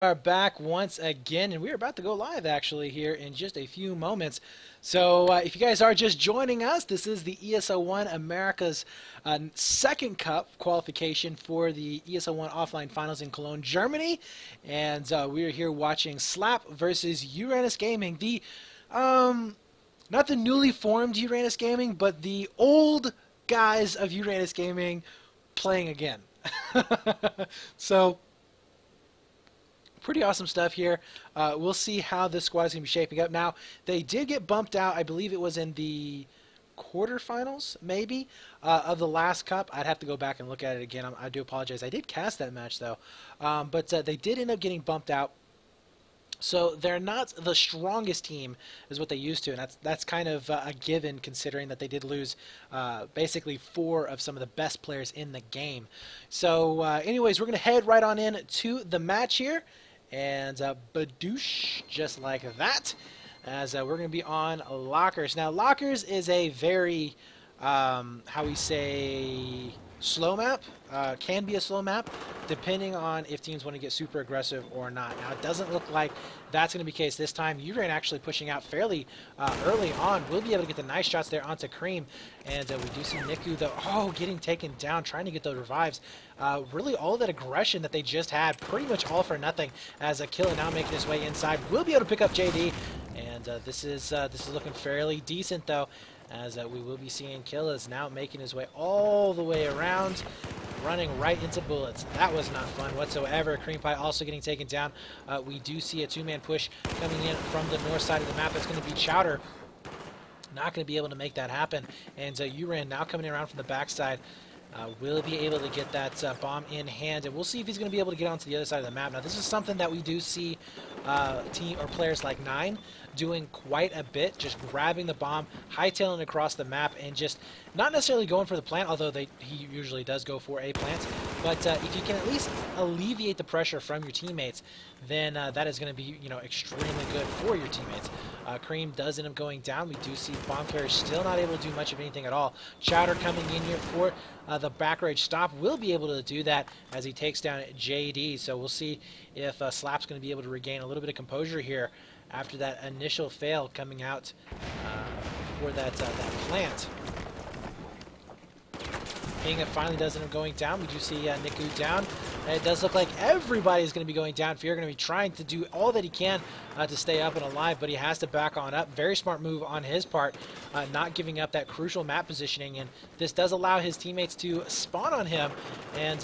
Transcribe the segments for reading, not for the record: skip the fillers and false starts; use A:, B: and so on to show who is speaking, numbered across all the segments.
A: Are back once again, and we're about to go live actually here in just a few moments. So if you guys are just joining us, this is the ESL One America's second cup qualification for the ESL One offline finals in Cologne, Germany, and we are here watching Slap versus Uranus Gaming, the not the newly formed Uranus Gaming, but the old guys of Uranus Gaming playing again. So pretty awesome stuff here. We'll see how this squad is going to be shaping up. Now, they did get bumped out. I believe it was in the quarterfinals, maybe, of the last cup. I'd have to go back and look at it again. I do apologize. I did cast that match, though. But they did end up getting bumped out. So they're not the strongest team is what they used to, and that's kind of a given considering that they did lose basically 4 of some of the best players in the game. So anyways, we're going to head right on in to the match here. And badoosh, just like that, as we're going to be on Lockers. Now, Lockers is a very, how we say, slow map. Can be a slow map, depending on if teams want to get super aggressive or not. Now, it doesn't look like that's going to be the case this time. Uran actually pushing out fairly early on. We'll be able to get the nice shots there onto Cream. And we do see Niku, though, getting taken down, trying to get those revives. Really, all of that aggression that they just had, pretty much all for nothing, as Killa now making his way inside. We'll be able to pick up JD. And this is looking fairly decent, though, as we will be seeing Killa's now making his way all the way around, running right into bullets. That was not fun whatsoever. Cream Pie also getting taken down. We do see a 2-man push coming in from the north side of the map. That's going to be Chowder. Not going to be able to make that happen. And Uran now coming around from the backside. Will be able to get that bomb in hand, and we'll see if he's going to be able to get onto the other side of the map. Now, this is something that we do see team or players like Nine doing quite a bit, just grabbing the bomb, hightailing across the map, and just not necessarily going for the plant, although he usually does go for a plant. But if you can at least alleviate the pressure from your teammates, then that is going to be, extremely good for your teammates. Cream does end up going down. We do see Bomb Carrier still not able to do much of anything at all. Chowder coming in here for the back rage stop. Will be able to do that as he takes down JD. So we'll see if Slap's going to be able to regain a little bit of composure here after that initial fail coming out for that plant. Ping finally does end up going down. We do see Niku down. And it does look like everybody's going to be going down. Fear going to be trying to do all that he can to stay up and alive, but he has to back on up. Very smart move on his part, not giving up that crucial map positioning. And this does allow his teammates to spawn on him and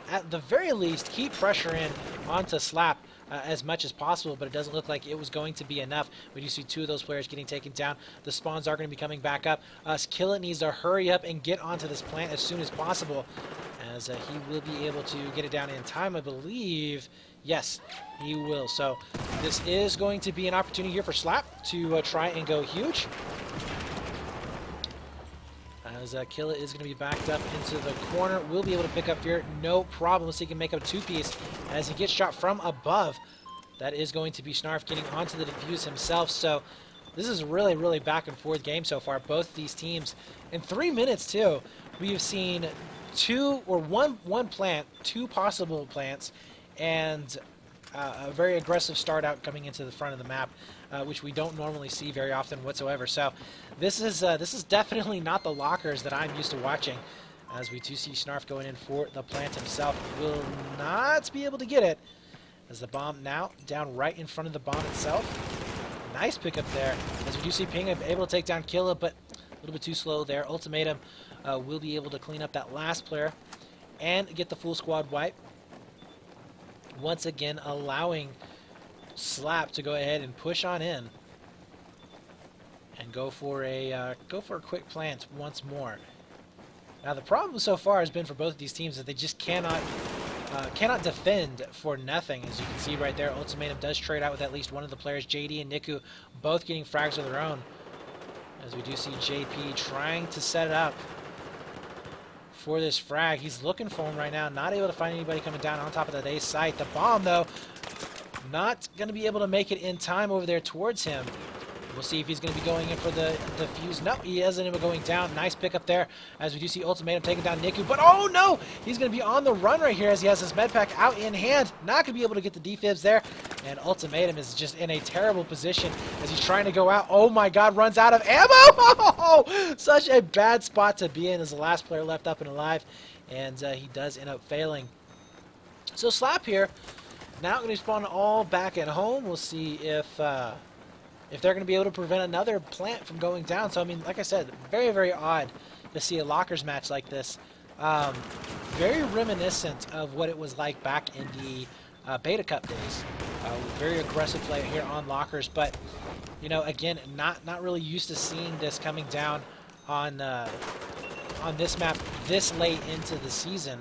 A: at the very least keep pressure in onto Slap as much as possible, but it doesn't look like it was going to be enough. We do see 2 of those players getting taken down. The spawns are going to be coming back up. Killa needs to hurry up and get onto this plant as soon as possible, as he will be able to get it down in time, I believe. Yes, he will. So this is going to be an opportunity here for Slap to try and go huge, as Killa is going to be backed up into the corner. Will be able to pick up Fear, no problem, so he can make up 2-piece as he gets shot from above. That is going to be Snarf getting onto the defuse himself. So this is really, really back and forth game so far. Both these teams in 3 minutes too. We have seen one plant, 2 possible plants, and a very aggressive start out coming into the front of the map, which we don't normally see very often whatsoever. So this is definitely not the Lockers that I'm used to watching, as we do see Snarf going in for the plant himself. Will not be able to get it, as the bomb now down right in front of the bomb itself. Nice pickup there, as we do see Ping able to take down Killa, but a little bit too slow there. Ultimatum will be able to clean up that last player and get the full squad wipe, once again allowing Slap to go ahead and push on in and go for a quick plant once more. Now, the problem so far has been for both of these teams that they just cannot defend for nothing. As you can see right there, Ultimatum does trade out with at least one of the players. JD and Niku both getting frags of their own, as we do see JP trying to set it up for this frag. He's looking for him right now, not able to find anybody coming down on top of that A site. The bomb, though, not going to be able to make it in time over there towards him. We'll see if he's going to be going in for the fuse. No, he isn't even going down. Nice pickup there as we do see Ultimatum taking down Niku. But oh no! He's going to be on the run right here as he has his med pack out in hand. Not going to be able to get the defibs there. And Ultimatum is just in a terrible position as he's trying to go out. Oh my god, runs out of ammo! Oh, such a bad spot to be in as the last player left up and alive. And he does end up failing. So Slap here, now going to spawn all back at home. We'll see if they're going to be able to prevent another plant from going down. So, I mean, like I said, very, very odd to see a Lockers match like this. Very reminiscent of what it was like back in the Beta Cup days. Very aggressive play here on Lockers. But, you know, again, not really used to seeing this coming down on this map this late into the season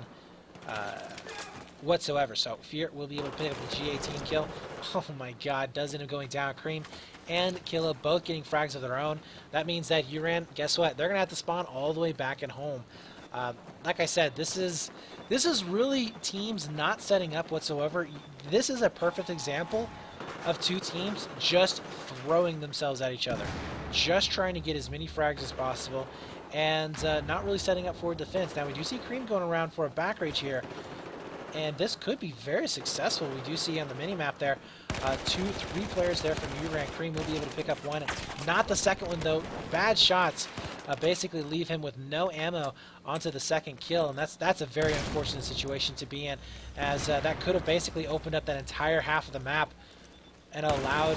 A: whatsoever. So, Fear will be able to pick up the G18 kill. Oh my god, does end up going down. Cream and Killa both getting frags of their own. That means that Uran, guess what? They're going to have to spawn all the way back at home. Like I said, this is really teams not setting up whatsoever. This is a perfect example of two teams just throwing themselves at each other. Just trying to get as many frags as possible and not really setting up for defense. Now we do see Cream going around for a back rage here. And this could be very successful. We do see on the mini-map there, 2-3 players there from Uran. Cream will be able to pick up one. Not the second one, though. Bad shots basically leave him with no ammo onto the second kill. And that's a very unfortunate situation to be in, as that could have basically opened up that entire half of the map and allowed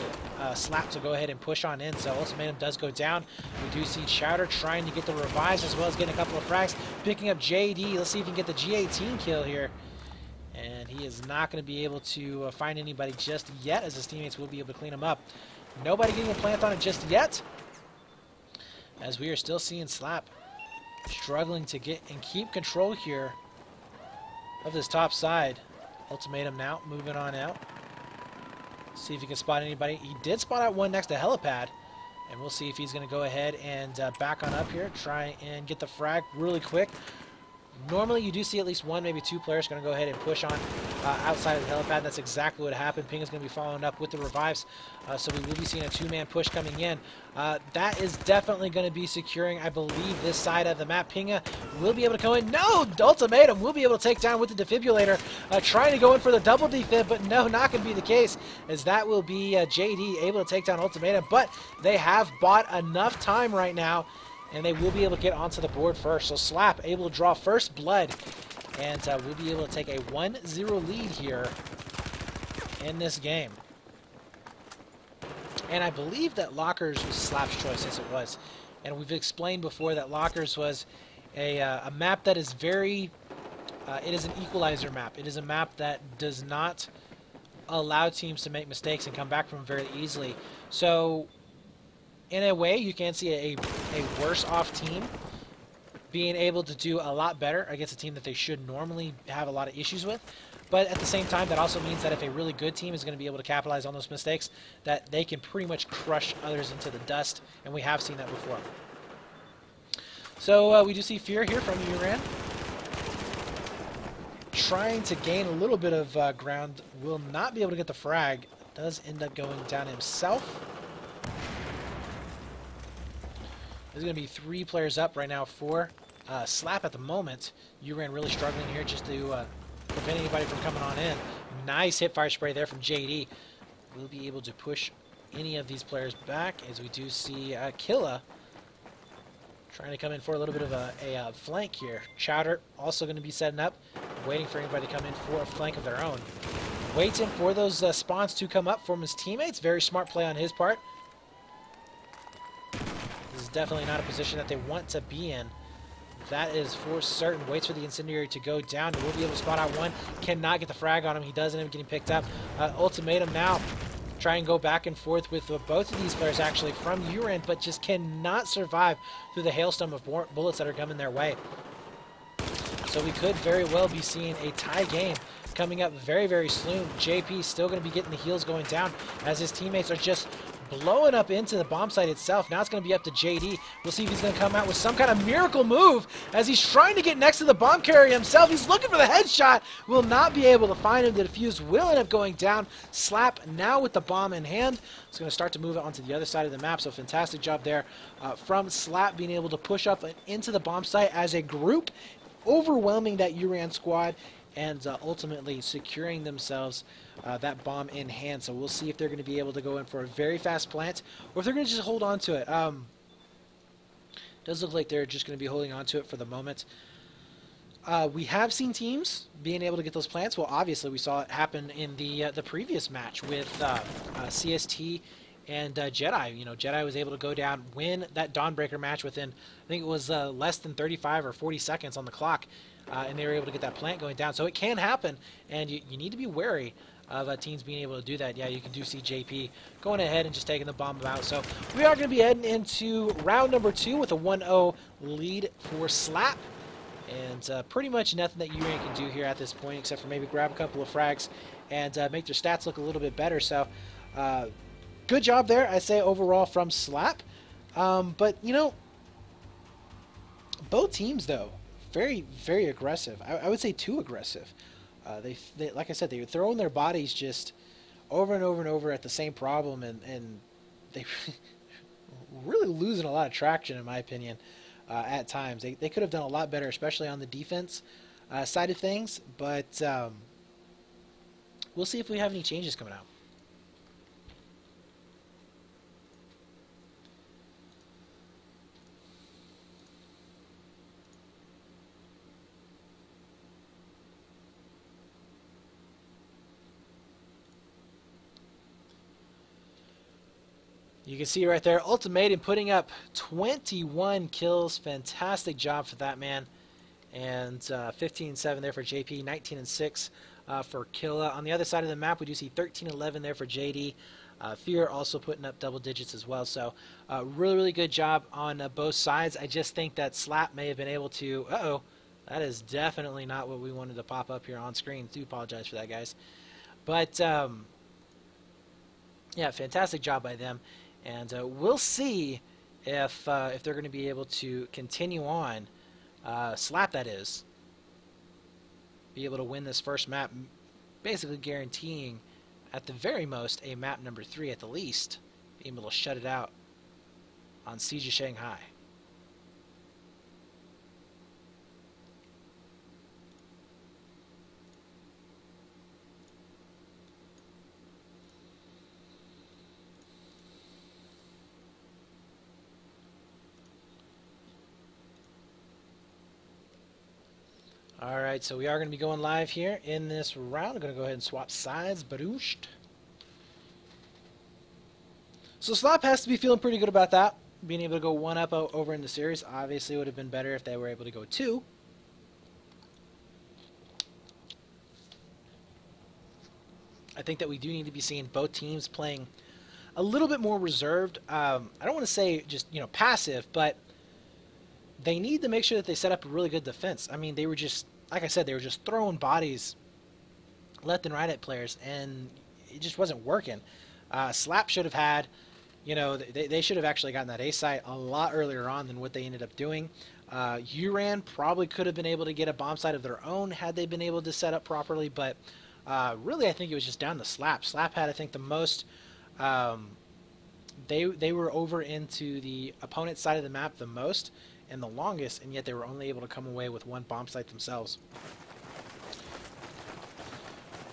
A: Slap to go ahead and push on in. So Ultimatum does go down. We do see Chowder trying to get the revives as well as getting a couple of frags. Picking up JD. Let's see if he can get the G18 kill here. And he is not going to be able to find anybody just yet, as his teammates will be able to clean him up. Nobody getting a plant on it just yet, as we are still seeing Slap struggling to get and keep control here of this top side. Ultimatum now moving on out. See if he can spot anybody. He did spot out one next to Helipad, and we'll see if he's going to go ahead and back on up here, try and get the frag really quick. Normally, you do see at least one, maybe two players going to go ahead and push on outside of the helipad. That's exactly what happened. Ping is going to be following up with the revives, so we will be seeing a two-man push coming in. That is definitely going to be securing, I believe, this side of the map. Pinga will be able to go in. No! Ultimatum will be able to take down with the defibrillator, trying to go in for the double defib, but no, not going to be the case, as that will be JD able to take down Ultimatum. But they have bought enough time right now, and they will be able to get onto the board first. So Slap able to draw first blood, and we'll be able to take a 1-0 lead here in this game. And I believe that Lockers was Slap's choice, as it was. And we've explained before that Lockers was a map that is very... it is an equalizer map. It is a map that does not allow teams to make mistakes and come back from them very easily. So in a way, you can see a worse off team being able to do a lot better against a team that they should normally have a lot of issues with. But at the same time, that also means that if a really good team is going to be able to capitalize on those mistakes, that they can pretty much crush others into the dust, and we have seen that before. So we do see Fear here from Uran, trying to gain a little bit of ground. Will not be able to get the frag. Does end up going down himself. There's going to be 3 players up right now for Slap at the moment. Uran really struggling here just to prevent anybody from coming on in. Nice hip fire spray there from JD. We'll be able to push any of these players back, as we do see Killa trying to come in for a little bit of a flank here. Chowder also going to be setting up, waiting for anybody to come in for a flank of their own. Waiting for those spawns to come up from his teammates. Very smart play on his part. This is definitely not a position that they want to be in. That is for certain. Waits for the incendiary to go down. We'll be able to spot out one. Cannot get the frag on him. He doesn't end up getting picked up. Ultimatum now. Try and go back and forth with both of these players actually from Uran, but just cannot survive through the hailstorm of bullets that are coming their way. So we could very well be seeing a tie game coming up very, very soon. JP still going to be getting the heals going down as his teammates are just blowing up into the bomb site itself. Now it's going to be up to JD. We'll see if he's going to come out with some kind of miracle move as he's trying to get next to the bomb carrier himself. He's looking for the headshot. Will not be able to find him. The defuse will end up going down. Slap now with the bomb in hand. It's going to start to move it onto the other side of the map. So fantastic job there from Slap being able to push up into the bomb site as a group, overwhelming that Uran squad and ultimately securing themselves that bomb in hand. So we'll see if they're going to be able to go in for a very fast plant or if they're going to just hold on to it. Does look like they're just going to be holding on to it for the moment. We have seen teams being able to get those plants. Well, obviously we saw it happen in the previous match with CST and Jedi. You know, Jedi was able to go down, win that Dawnbreaker match within, I think it was less than 35 or 40 seconds on the clock. And they were able to get that plant going down. So it can happen, and you need to be wary of teams being able to do that. Yeah, you can do see JP going ahead and just taking the bomb out. So we are going to be heading into round number 2 with a 1-0 lead for Slap. And pretty much nothing that Uran can do here at this point except for maybe grab a couple of frags and make their stats look a little bit better. So good job there, I say, overall from Slap. But, you know, both teams, though, very, very aggressive. I would say too aggressive. They, like I said, they were throwing their bodies just over and over and over at the same problem, and they really losing a lot of traction, in my opinion, at times. They could have done a lot better, especially on the defense side of things, but we'll see if we have any changes coming out. You can see right there, Ultimatum putting up 21 kills. Fantastic job for that man. And 15-7 there for JP, 19-6 for Killa. On the other side of the map, we do see 13-11 there for JD. Fear also putting up double digits as well. So really, really good job on both sides. I just think that Slap may have been able to... Uh-oh. That is definitely not what we wanted to pop up here on screen. Do apologize for that, guys. But, yeah, fantastic job by them. And we'll see if they're going to be able to continue on, Slap that is, be able to win this first map, basically guaranteeing at the very most a map number 3 at the least, being able to shut it out on Siege of Shanghai. Alright, so we are going to be going live here in this round. I'm going to go ahead and swap sides. Badooshed. So Slap has to be feeling pretty good about that. Being able to go 1-up over in the series. Obviously it would have been better if they were able to go 2. I think that we do need to be seeing both teams playing a little bit more reserved. I don't want to say just, you know, passive, but they need to make sure that they set up a really good defense. I mean, they were just, like I said, they were just throwing bodies left and right at players, and it just wasn't working. Slap should have had, you know, they should have actually gotten that A site a lot earlier on than what they ended up doing. Uran probably could have been able to get a bomb site of their own had they been able to set up properly, but really I think it was just down to Slap. Slap had, I think, the most... They were over into the opponent's side of the map the most and the longest, and yet they were only able to come away with 1 bomb site themselves.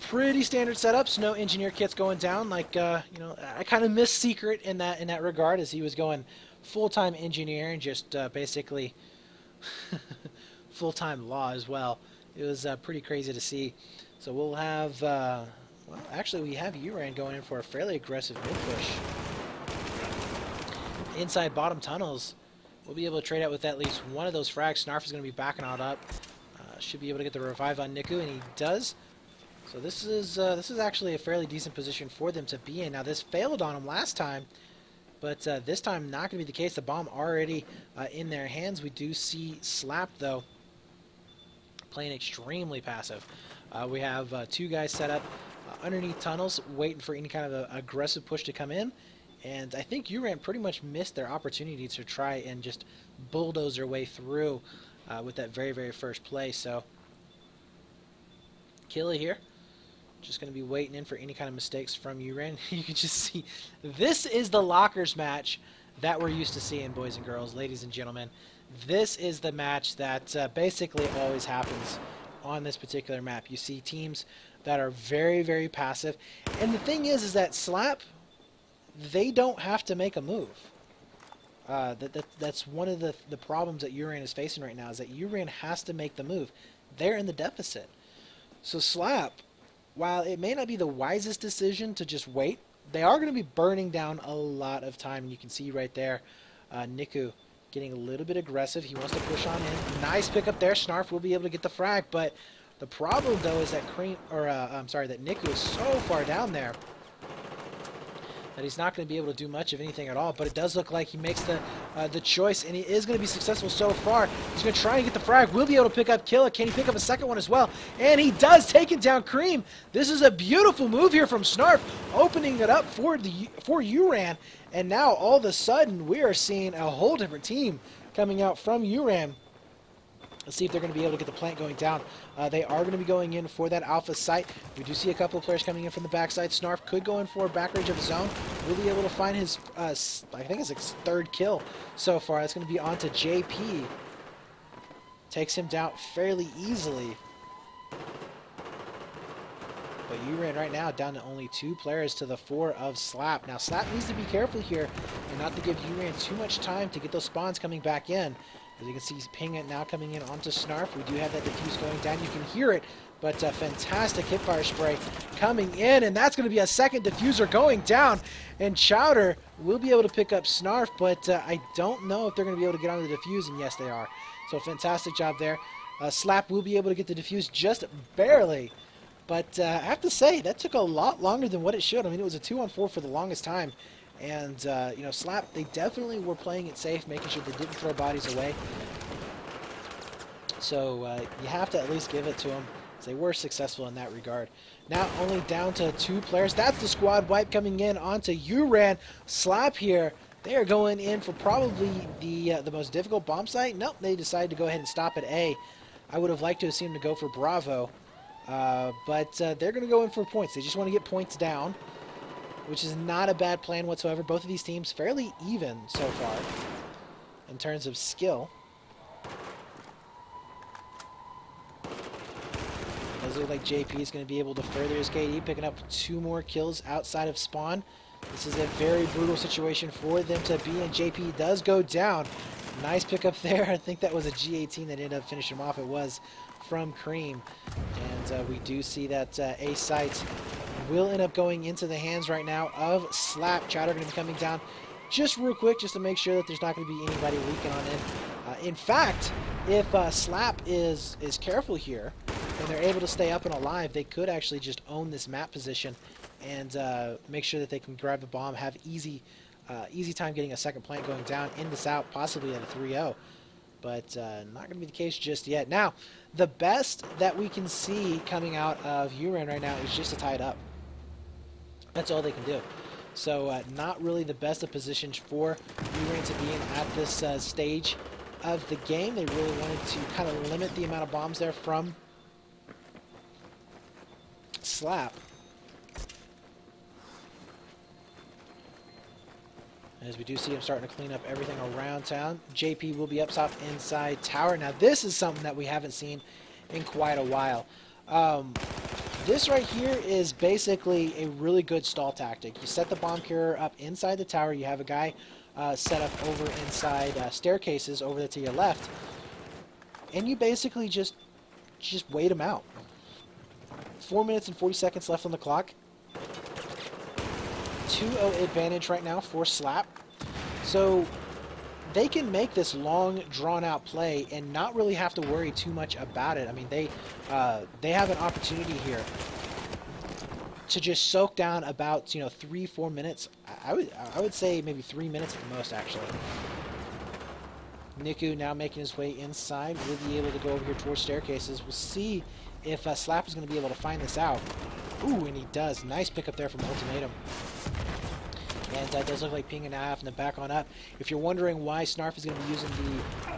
A: Pretty standard setups, no engineer kits going down. Like you know, I kind of missed Secret in that regard, as he was going full-time engineer and just basically full-time law as well. It was pretty crazy to see. So we'll have, well, actually we have Uran going in for a fairly aggressive mid push. Inside bottom tunnels. We'll be able to trade out with at least one of those frags. Snarf is going to be backing out up. Should be able to get the revive on Niku, and he does. So this is actually a fairly decent position for them to be in. Now this failed on them last time, but this time not going to be the case. The bomb already in their hands. We do see Slap, though, playing extremely passive. We have 2 guys set up underneath tunnels, waiting for any kind of aggressive push to come in. And I think Uran pretty much missed their opportunity to try and just bulldoze their way through with that very, very first play. So, Killa here, just going to be waiting in for any kind of mistakes from Uran. You can just see, this is the lockers match that we're used to seeing, boys and girls, ladies and gentlemen. This is the match that basically always happens on this particular map. You see teams that are very, very passive. And the thing is that Slap, they don't have to make a move. That's one of the problems that Uran is facing right now, is that Uran has to make the move. They're in the deficit. So Slap, while it may not be the wisest decision to just wait, they are going to be burning down a lot of time. And you can see right there, Niku getting a little bit aggressive. He wants to push on in. Nice pickup there. Snarf will be able to get the frag, but the problem though is that that Niku is so far down there that he's not going to be able to do much of anything at all. But it does look like he makes the choice, and he is going to be successful so far. He's going to try and get the frag. Will be able to pick up Killa. Can he pick up a second one as well? And he does, taking down Cream. This is a beautiful move here from Snarf, opening it up for Uran. And now all of a sudden we are seeing a whole different team coming out from Uran. Let's see if they're going to be able to get the plant going down. They are going to be going in for that alpha site. We do see a couple of players coming in from the backside. Snarf could go in for a back range of his own. Will be able to find his, I think it's his third kill so far. That's going to be on to JP. Takes him down fairly easily. But Uran right now down to only 2 players to the 4 of Slap. Now Slap needs to be careful here and not to give Uran too much time to get those spawns coming back in. As you can see, he's pinging it now coming in onto Snarf. We do have that diffuse going down. You can hear it, but fantastic hipfire spray coming in, and that's going to be a second diffuser going down. And Chowder will be able to pick up Snarf, but I don't know if they're going to be able to get on the diffuse, and yes, they are. So fantastic job there. Slap will be able to get the diffuse just barely, but I have to say, that took a lot longer than what it should. I mean, it was a 2-on-4 for the longest time. And, you know, Slap, they definitely were playing it safe, making sure they didn't throw bodies away. So you have to at least give it to them, as they were successful in that regard. Now only down to 2 players. That's the squad wipe coming in onto Uran. Slap here, they are going in for probably the most difficult bomb site. Nope, they decided to go ahead and stop at A. I would have liked to have seen them to go for Bravo. But they're going to go in for points. They just want to get points down, which is not a bad plan whatsoever. Both of these teams fairly even so far in terms of skill. It does look like JP is going to be able to further his KD, picking up 2 more kills outside of spawn. This is a very brutal situation for them to be in. JP does go down. Nice pickup there. I think that was a G18 that ended up finishing him off. It was from Cream. And we do see that A site will end up going into the hands right now of Slap. Chowder going to be coming down just real quick, just to make sure that there's not going to be anybody leaking on in. In fact, if Slap is careful here and they're able to stay up and alive, they could actually just own this map position and make sure that they can grab the bomb, have easy time getting a second plant going down in this out, possibly at a 3-0. But not going to be the case just yet. Now, the best that we can see coming out of Uran right now is just to tie it up. That's all they can do. So not really the best of positions for Uran to be in at this stage of the game. They really wanted to kind of limit the amount of bombs there from Slap. As we do see him starting to clean up everything around town. JP will be up top inside tower. Now this is something that we haven't seen in quite a while. This right here is basically a really good stall tactic. You set the bomb carrier up inside the tower. You have a guy set up over inside staircases over there to your left. And you basically just wait him out. 4 minutes and 40 seconds left on the clock. 2-0 advantage right now for Slap. So they can make this long, drawn-out play and not really have to worry too much about it. I mean, they have an opportunity here to just soak down about 3-4 minutes. I would say maybe 3 minutes at the most, actually. Niku now making his way inside. Will be able to go over here towards staircases. We'll see if Slap is going to be able to find this out. Ooh, and he does. Nice pickup there from Ultimatum. And that does look like Ping and now having to back on up. If you're wondering why Snarf is going to be using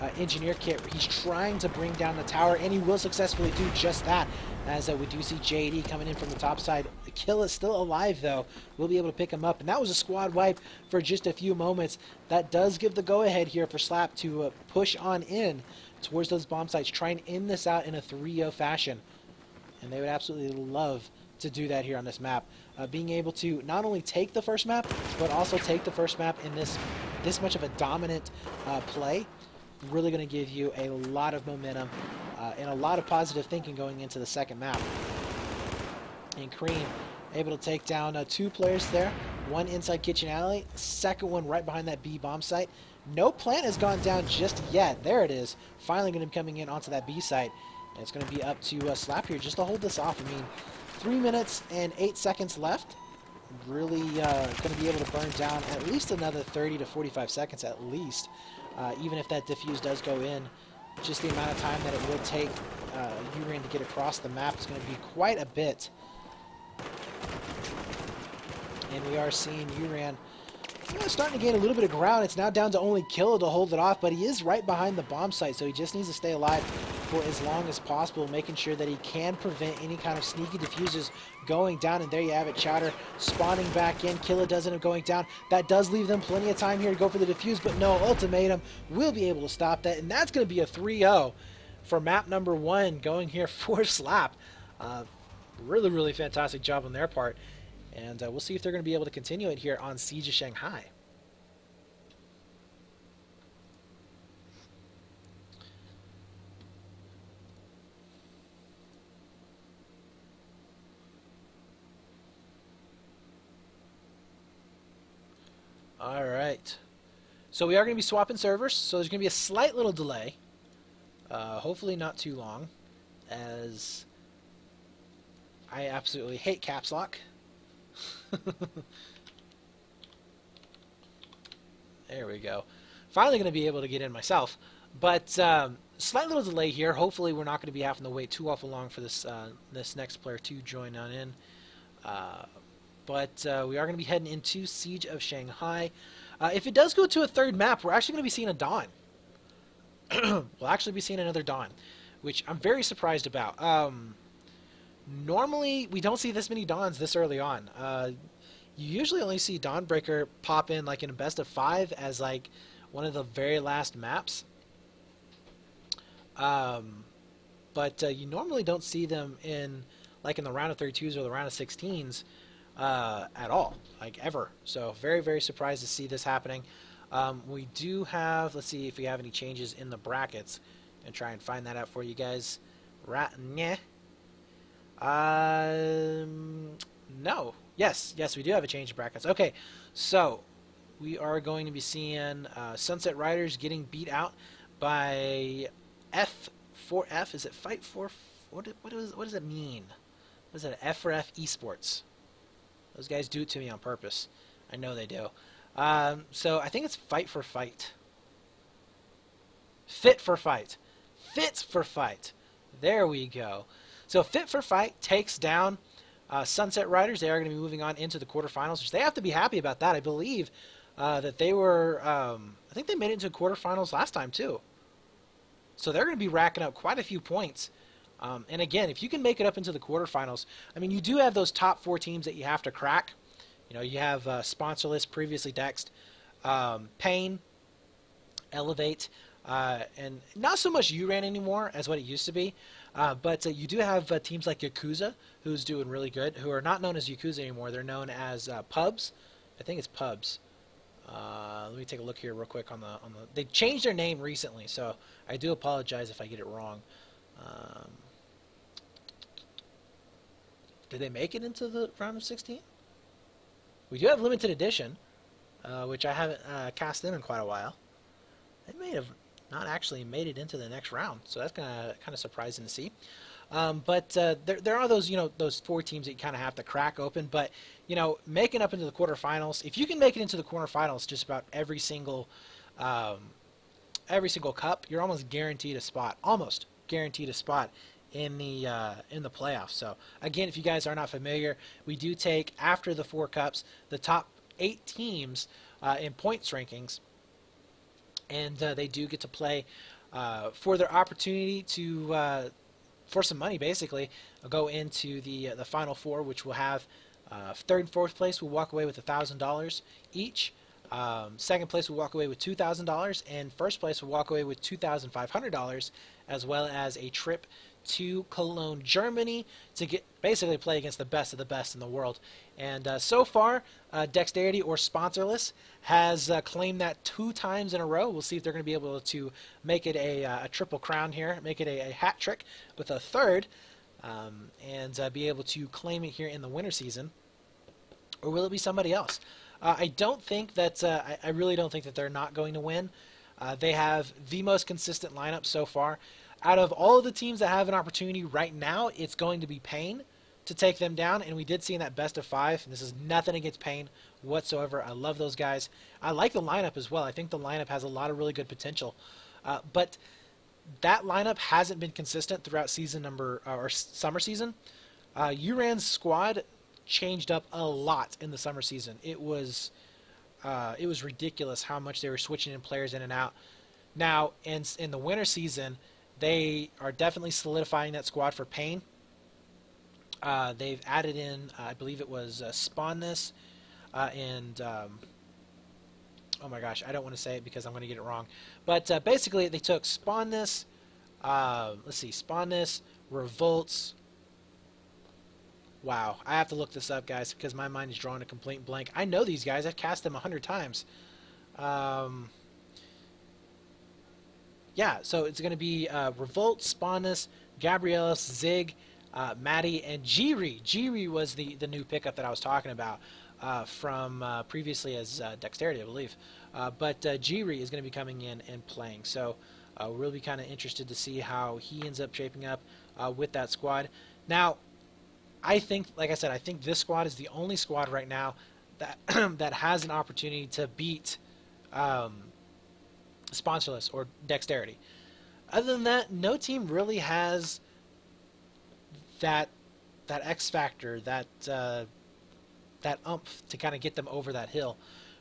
A: the engineer kit, he's trying to bring down the tower, and he will successfully do just that. As we do see JD coming in from the top side. Kill is still alive, though. We'll be able to pick him up. And that was a squad wipe for just a few moments. That does give the go-ahead here for Slap to push on in towards those bomb sites. Try and end this out in a 3-0 fashion. And they would absolutely love to do that here on this map. Being able to not only take the first map, but also take the first map in this much of a dominant play, really going to give you a lot of momentum and a lot of positive thinking going into the second map. And Cream able to take down 2 players there, one inside Kitchen Alley, second one right behind that B bomb site. No plant has gone down just yet. There it is. Finally going to be coming in onto that B site. And it's going to be up to Slap here just to hold this off. I mean, 3 minutes and 8 seconds left. Really going to be able to burn down at least another 30 to 45 seconds at least. Even if that diffuse does go in, just the amount of time that it will take Uran to get across the map is going to be quite a bit. And we are seeing Uran starting to gain a little bit of ground. It's now down to only Killa to hold it off, but he is right behind the bomb site, so he just needs to stay alive for as long as possible, making sure that he can prevent any kind of sneaky diffuses going down. And there you have it, Chowder spawning back in. Killa does end up going down. That does leave them plenty of time here to go for the diffuse, but no, Ultimatum will be able to stop that, and that's going to be a 3-0 for map number 1 going here for Slap. Really, really fantastic job on their part. And we'll see if they're going to be able to continue it here on Siege of Shanghai. All right. So we are going to be swapping servers. So there's going to be a slight little delay. Hopefully not too long, as I absolutely hate caps lock. There we go. Finally going to be able to get in myself. But slight little delay here. Hopefully we're not going to be having to wait too awful long for this this next player to join on in. But we are going to be heading into Siege of Shanghai. If it does go to a third map, we're actually going to be seeing a Dawn. We'll actually be seeing another Dawn, which I'm very surprised about. Normally, we don't see this many Dawns this early on. You usually only see Dawnbreaker pop in like in a best of 5 as like one of the very last maps. But you normally don't see them in like in the round of 32s or the round of 16s at all, like ever. So very, very surprised to see this happening. We do have, let's see if we have any changes in the brackets and try and find that out for you guys. No. Yes, we do have a change in brackets. Okay, so we are going to be seeing Sunset Riders getting beat out by F4F. Is it Fight for? What does it mean? What is it? F4F Esports. Those guys do it to me on purpose. I know they do. So I think it's Fight for Fight. Fit for Fight. Fit for Fight. There we go. So Fit for Fight takes down Sunset Riders. They are going to be moving on into the quarterfinals, which they have to be happy about that. I believe that they were, I think they made it into quarterfinals last time too. So they're going to be racking up quite a few points. And again, if you can make it up into the quarterfinals, I mean, you do have those top 4 teams that you have to crack. You know, you have Sponsorless, previously Dexed, Pain, Elevate, and not so much Uran anymore as what it used to be. But you do have teams like Yakuza, who's doing really good, who are not known as Yakuza anymore. They're known as Pubs. I think it's Pubs. Let me take a look here real quick on the. They changed their name recently, so I do apologize if I get it wrong. Did they make it into the round of 16? We do have limited edition, which I haven't cast in quite a while. They may have not actually made it into the next round, so that's kind of surprising to see. But there are those, those 4 teams that you kind of have to crack open. But making up into the quarterfinals, if you can make it into the quarterfinals, just about every single cup, you're almost guaranteed a spot. Almost guaranteed a spot in the playoffs. So again, if you guys are not familiar, we do take after the 4 cups the top 8 teams in points rankings, and they do get to play for their opportunity to for some money, basically. Go into the Final Four, which will have third and fourth place will walk away with $1,000 each. Second place will walk away with $2,000, and first place will walk away with $2,500, as well as a trip to Cologne, Germany, to get basically play against the best of the best in the world. And so far, Dexterity or Sponsorless has claimed that 2 times in a row. We'll see if they're going to be able to make it a triple crown here, make it a hat trick with a third, and be able to claim it here in the winter season. Or will it be somebody else? I don't think that I really don't think that they're not going to win. They have the most consistent lineup so far. Out of all of the teams that have an opportunity right now, it's going to be Pain to take them down. And we did see in that best of 5, and this is nothing against Pain whatsoever. I love those guys. I like the lineup as well. I think the lineup has a lot of really good potential. But that lineup hasn't been consistent throughout summer season. Uran's squad changed up a lot in the summer season. It was ridiculous how much they were switching in players in and out. Now, in the winter season, they are definitely solidifying that squad for Pain. They've added in, I believe it was Spawnness, and oh my gosh, I don't want to say it because I'm going to get it wrong. But basically, they took Spawnness, Spawnness, Revolts. Wow, I have to look this up, guys, because my mind is drawing a complete blank. I know these guys. I've cast them 100 times. Yeah, so it's going to be Revolt, Spawnness, Gabrielis, Zig, Maddie, and Jiri. Jiri was the new pickup that I was talking about from previously as Dexterity, I believe. But Jiri is going to be coming in and playing. So we'll be kind of interested to see how he ends up shaping up with that squad. Now, I think, like I said, I think this squad is the only squad right now that that has an opportunity to beat Sponsorless or Dexterity. Other than that, no team really has that X factor, that oomph to kind of get them over that hill.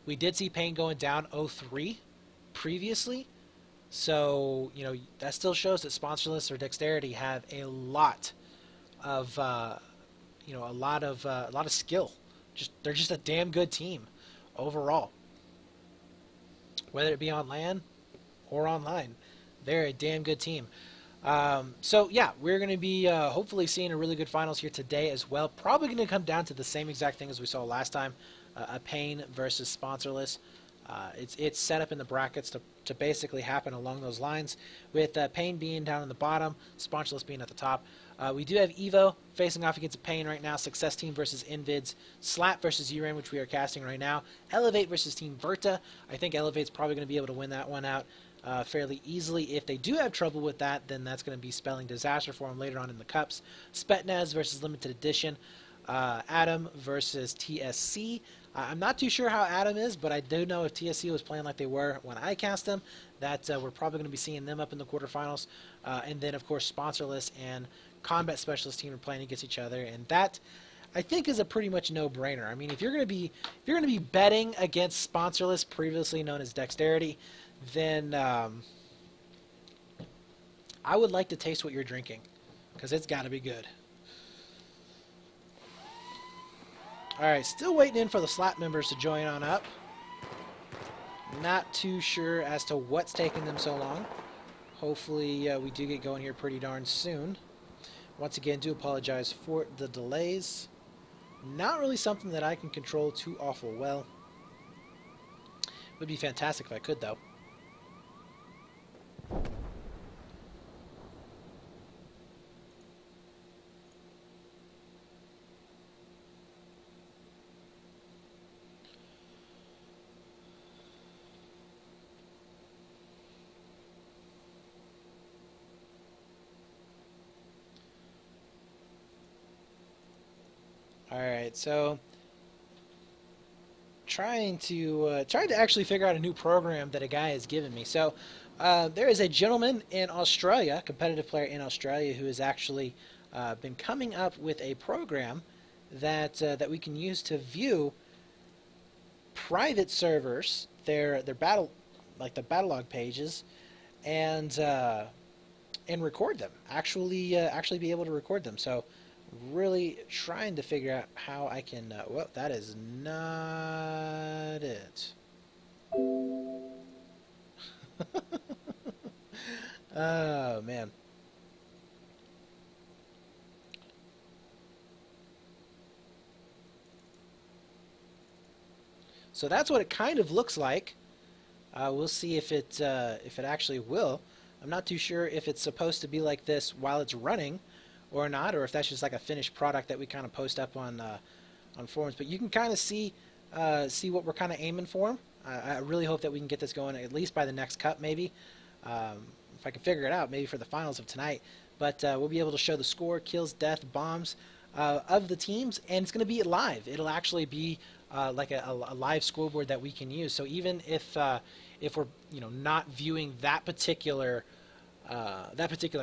A: We did see Pain going down 0-3 previously, so that still shows that Sponsorless or Dexterity have a lot of a lot of skill. They're just a damn good team overall. Whether it be on land or online, they're a damn good team. So yeah, we're going to be hopefully seeing a really good finals here today as well. Probably going to come down to the same exact thing as we saw last time, a Pain versus Sponsorless. It's set up in the brackets to basically happen along those lines, with Pain being down in the bottom, Sponsorless being at the top. We do have Evo facing off against Pain right now, Success Team versus Invids, Slap versus Uran, which we are casting right now, Elevate versus Team Verta. I think Elevate's probably going to be able to win that one out fairly easily. If they do have trouble with that, then that's going to be spelling disaster for them later on in the Cups. Spetnaz versus Limited Edition, Adam versus TSC. I'm not too sure how Adam is, but I do know if TSC was playing like they were when I cast them, that we're probably going to be seeing them up in the quarterfinals. And then, of course, Sponsorless and Combat Specialist team are playing against each other, and that I think is a pretty much no-brainer. I mean, if you're going to be betting against Sponsorless, previously known as Dexterity, then I would like to taste what you're drinking, because it's got to be good. Alright, still waiting in for the Slap members to join on up. Not too sure as to what's taking them so long. Hopefully we do get going here pretty darn soon. Once again, do apologize for the delays. Not really something that I can control too awful well. Would be fantastic if I could, though. Alright, so trying to actually figure out a new program that a guy has given me. So there is a gentleman in Australia, competitive player in Australia, who has actually been coming up with a program that that we can use to view private servers, their battle, like the battle log pages, and record them. Actually be able to record them. So really trying to figure out how I can. Well, that is not it. Oh man. So that's what it kind of looks like. We'll see if it actually will. I'm not too sure if it's supposed to be like this while it's running or not, or if that's just like a finished product that we kind of post up on forums. But you can kind of see what we're kind of aiming for. I really hope that we can get this going at least by the next cup, maybe. If I can figure it out, maybe for the finals of tonight. But we'll be able to show the score, kills, death, bombs of the teams, and it's going to be live. It'll actually be like a live scoreboard that we can use. So even if we're not viewing that particular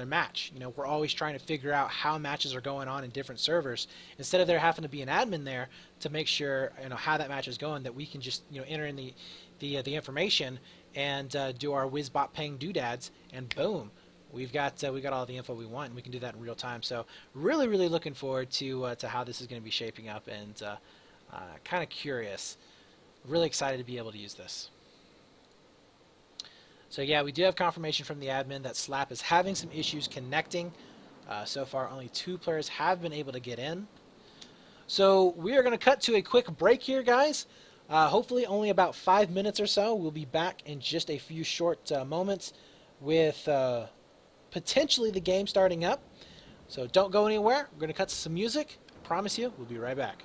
A: match, we're always trying to figure out how matches are going on in different servers. Instead of there having to be an admin there to make sure how that match is going, that we can just enter in the information and do our whiz-bot ping doodads, and boom, we got all the info we want, and we can do that in real time. So really looking forward to how this is going to be shaping up, and kind of curious, really excited to be able to use this. So yeah, we do have confirmation from the admin that Slap is having some issues connecting. So far, only 2 players have been able to get in. So we are going to cut to a quick break here, guys. Hopefully only about 5 minutes or so. We'll be back in just a few short moments with potentially the game starting up. So don't go anywhere. We're going to cut to some music. I promise you, we'll be right back.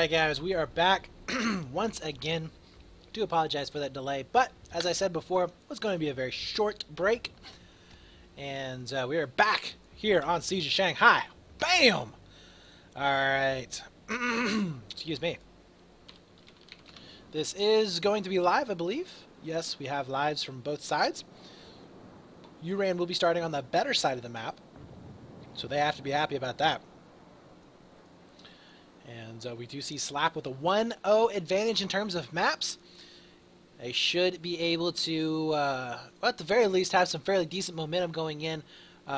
A: Alright guys, we are back once again. Do apologize for that delay, but as I said before, it was going to be a very short break. And we are back here on Siege of Shanghai. Bam! Alright. Excuse me. This is going to be live, I believe. Yes, we have lives from both sides. Uran will be starting on the better side of the map, so they have to be happy about that. And we do see Slap with a 1-0 advantage in terms of maps. They should be able to, well, at the very least, have some fairly decent momentum going in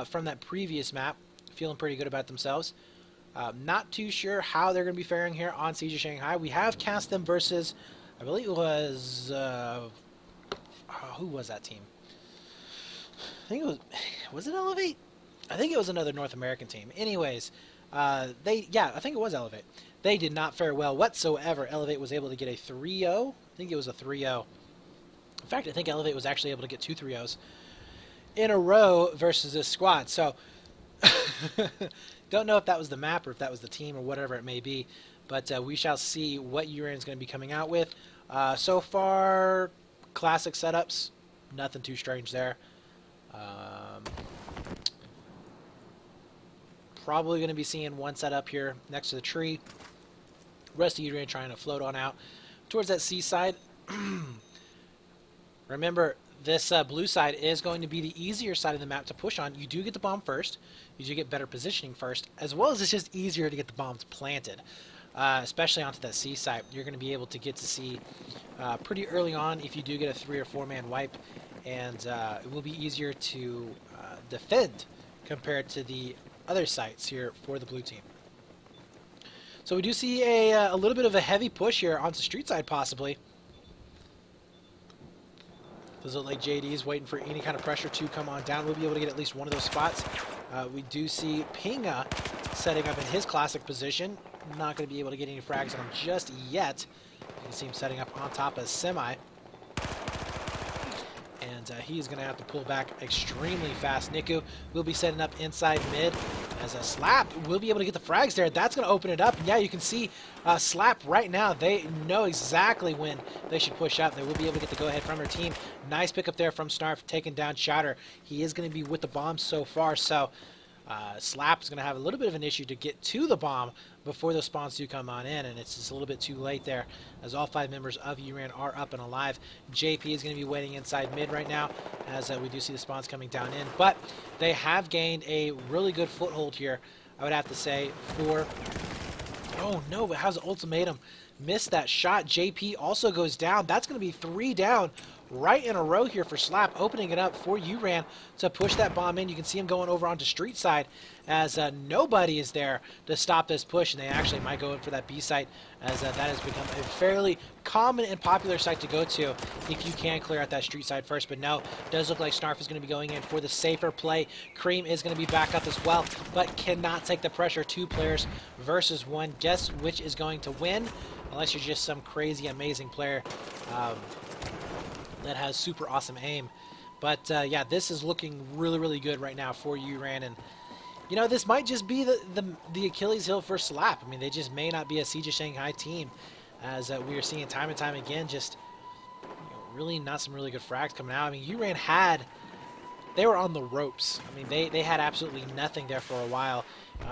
A: from that previous map. Feeling pretty good about themselves. Not too sure how they're going to be faring here on Siege of Shanghai. We have cast them versus, I believe it was, who was that team? I think it was it Elevate? I think it was another North American team. Anyways, I think it was Elevate. They did not fare well whatsoever. Elevate was able to get a 3-0. I think it was a 3-0. In fact, I think Elevate was actually able to get 2 3-0s in a row versus this squad. So, don't know if that was the map or if that was the team or whatever it may be. But we shall see what Uran is going to be coming out with. So far, classic setups. Nothing too strange there. Probably going to be seeing one setup here next to the tree. Rest of Uran trying to float on out towards that seaside. Remember, this blue side is going to be the easier side of the map to push on. You do get the bomb first. You do get better positioning first, as well as it's just easier to get the bombs planted, especially onto that seaside. You're going to be able to get to see pretty early on if you do get a 3 or 4 man wipe, and it will be easier to defend compared to the other sites here for the blue team. So we do see a little bit of a heavy push here onto street side possibly. Does look like JD's waiting for any kind of pressure to come on down. We'll be able to get at least one of those spots. We do see Pinga setting up in his classic position. Not going to be able to get any frags on him just yet. You can see him setting up on top of Semi. And he's going to have to pull back extremely fast. Niku will be setting up inside mid as a Slap will be able to get the frags there. That's going to open it up. And yeah, you can see Slap right now. They know exactly when they should push up. They will be able to get the go-ahead from their team. Nice pickup there from Snarf, taking down Chowder. He is going to be with the bomb so far. So Slap is going to have a little bit of an issue to get to the bomb before those spawns do come on in, and it's just a little bit too late there as all 5 members of Uran are up and alive. JP is going to be waiting inside mid right now as we do see the spawns coming down in, but they have gained a really good foothold here, I would have to say, for... Oh no, but how's the ultimatum? Missed that shot. JP also goes down. That's going to be 3 down right in a row here for Slap, opening it up for Uran to push that bomb in. You can see him going over onto street side as nobody is there to stop this push, and they actually might go in for that B site as that has become a fairly common and popular site to go to if you can clear out that street side first. But no, does look like Snarf is going to be going in for the safer play. Cream is going to be back up as well, but cannot take the pressure. 2 players versus 1. Guess which is going to win, unless you're just some crazy amazing player that has super awesome aim. But yeah, this is looking really, really good right now for Uran, and you know, this might just be the Achilles heel for Slap. I mean, they just may not be a Siege of Shanghai team, as we are seeing time and time again, just really not some really good frags coming out. I mean, Uran they were on the ropes. I mean, they had absolutely nothing there for a while.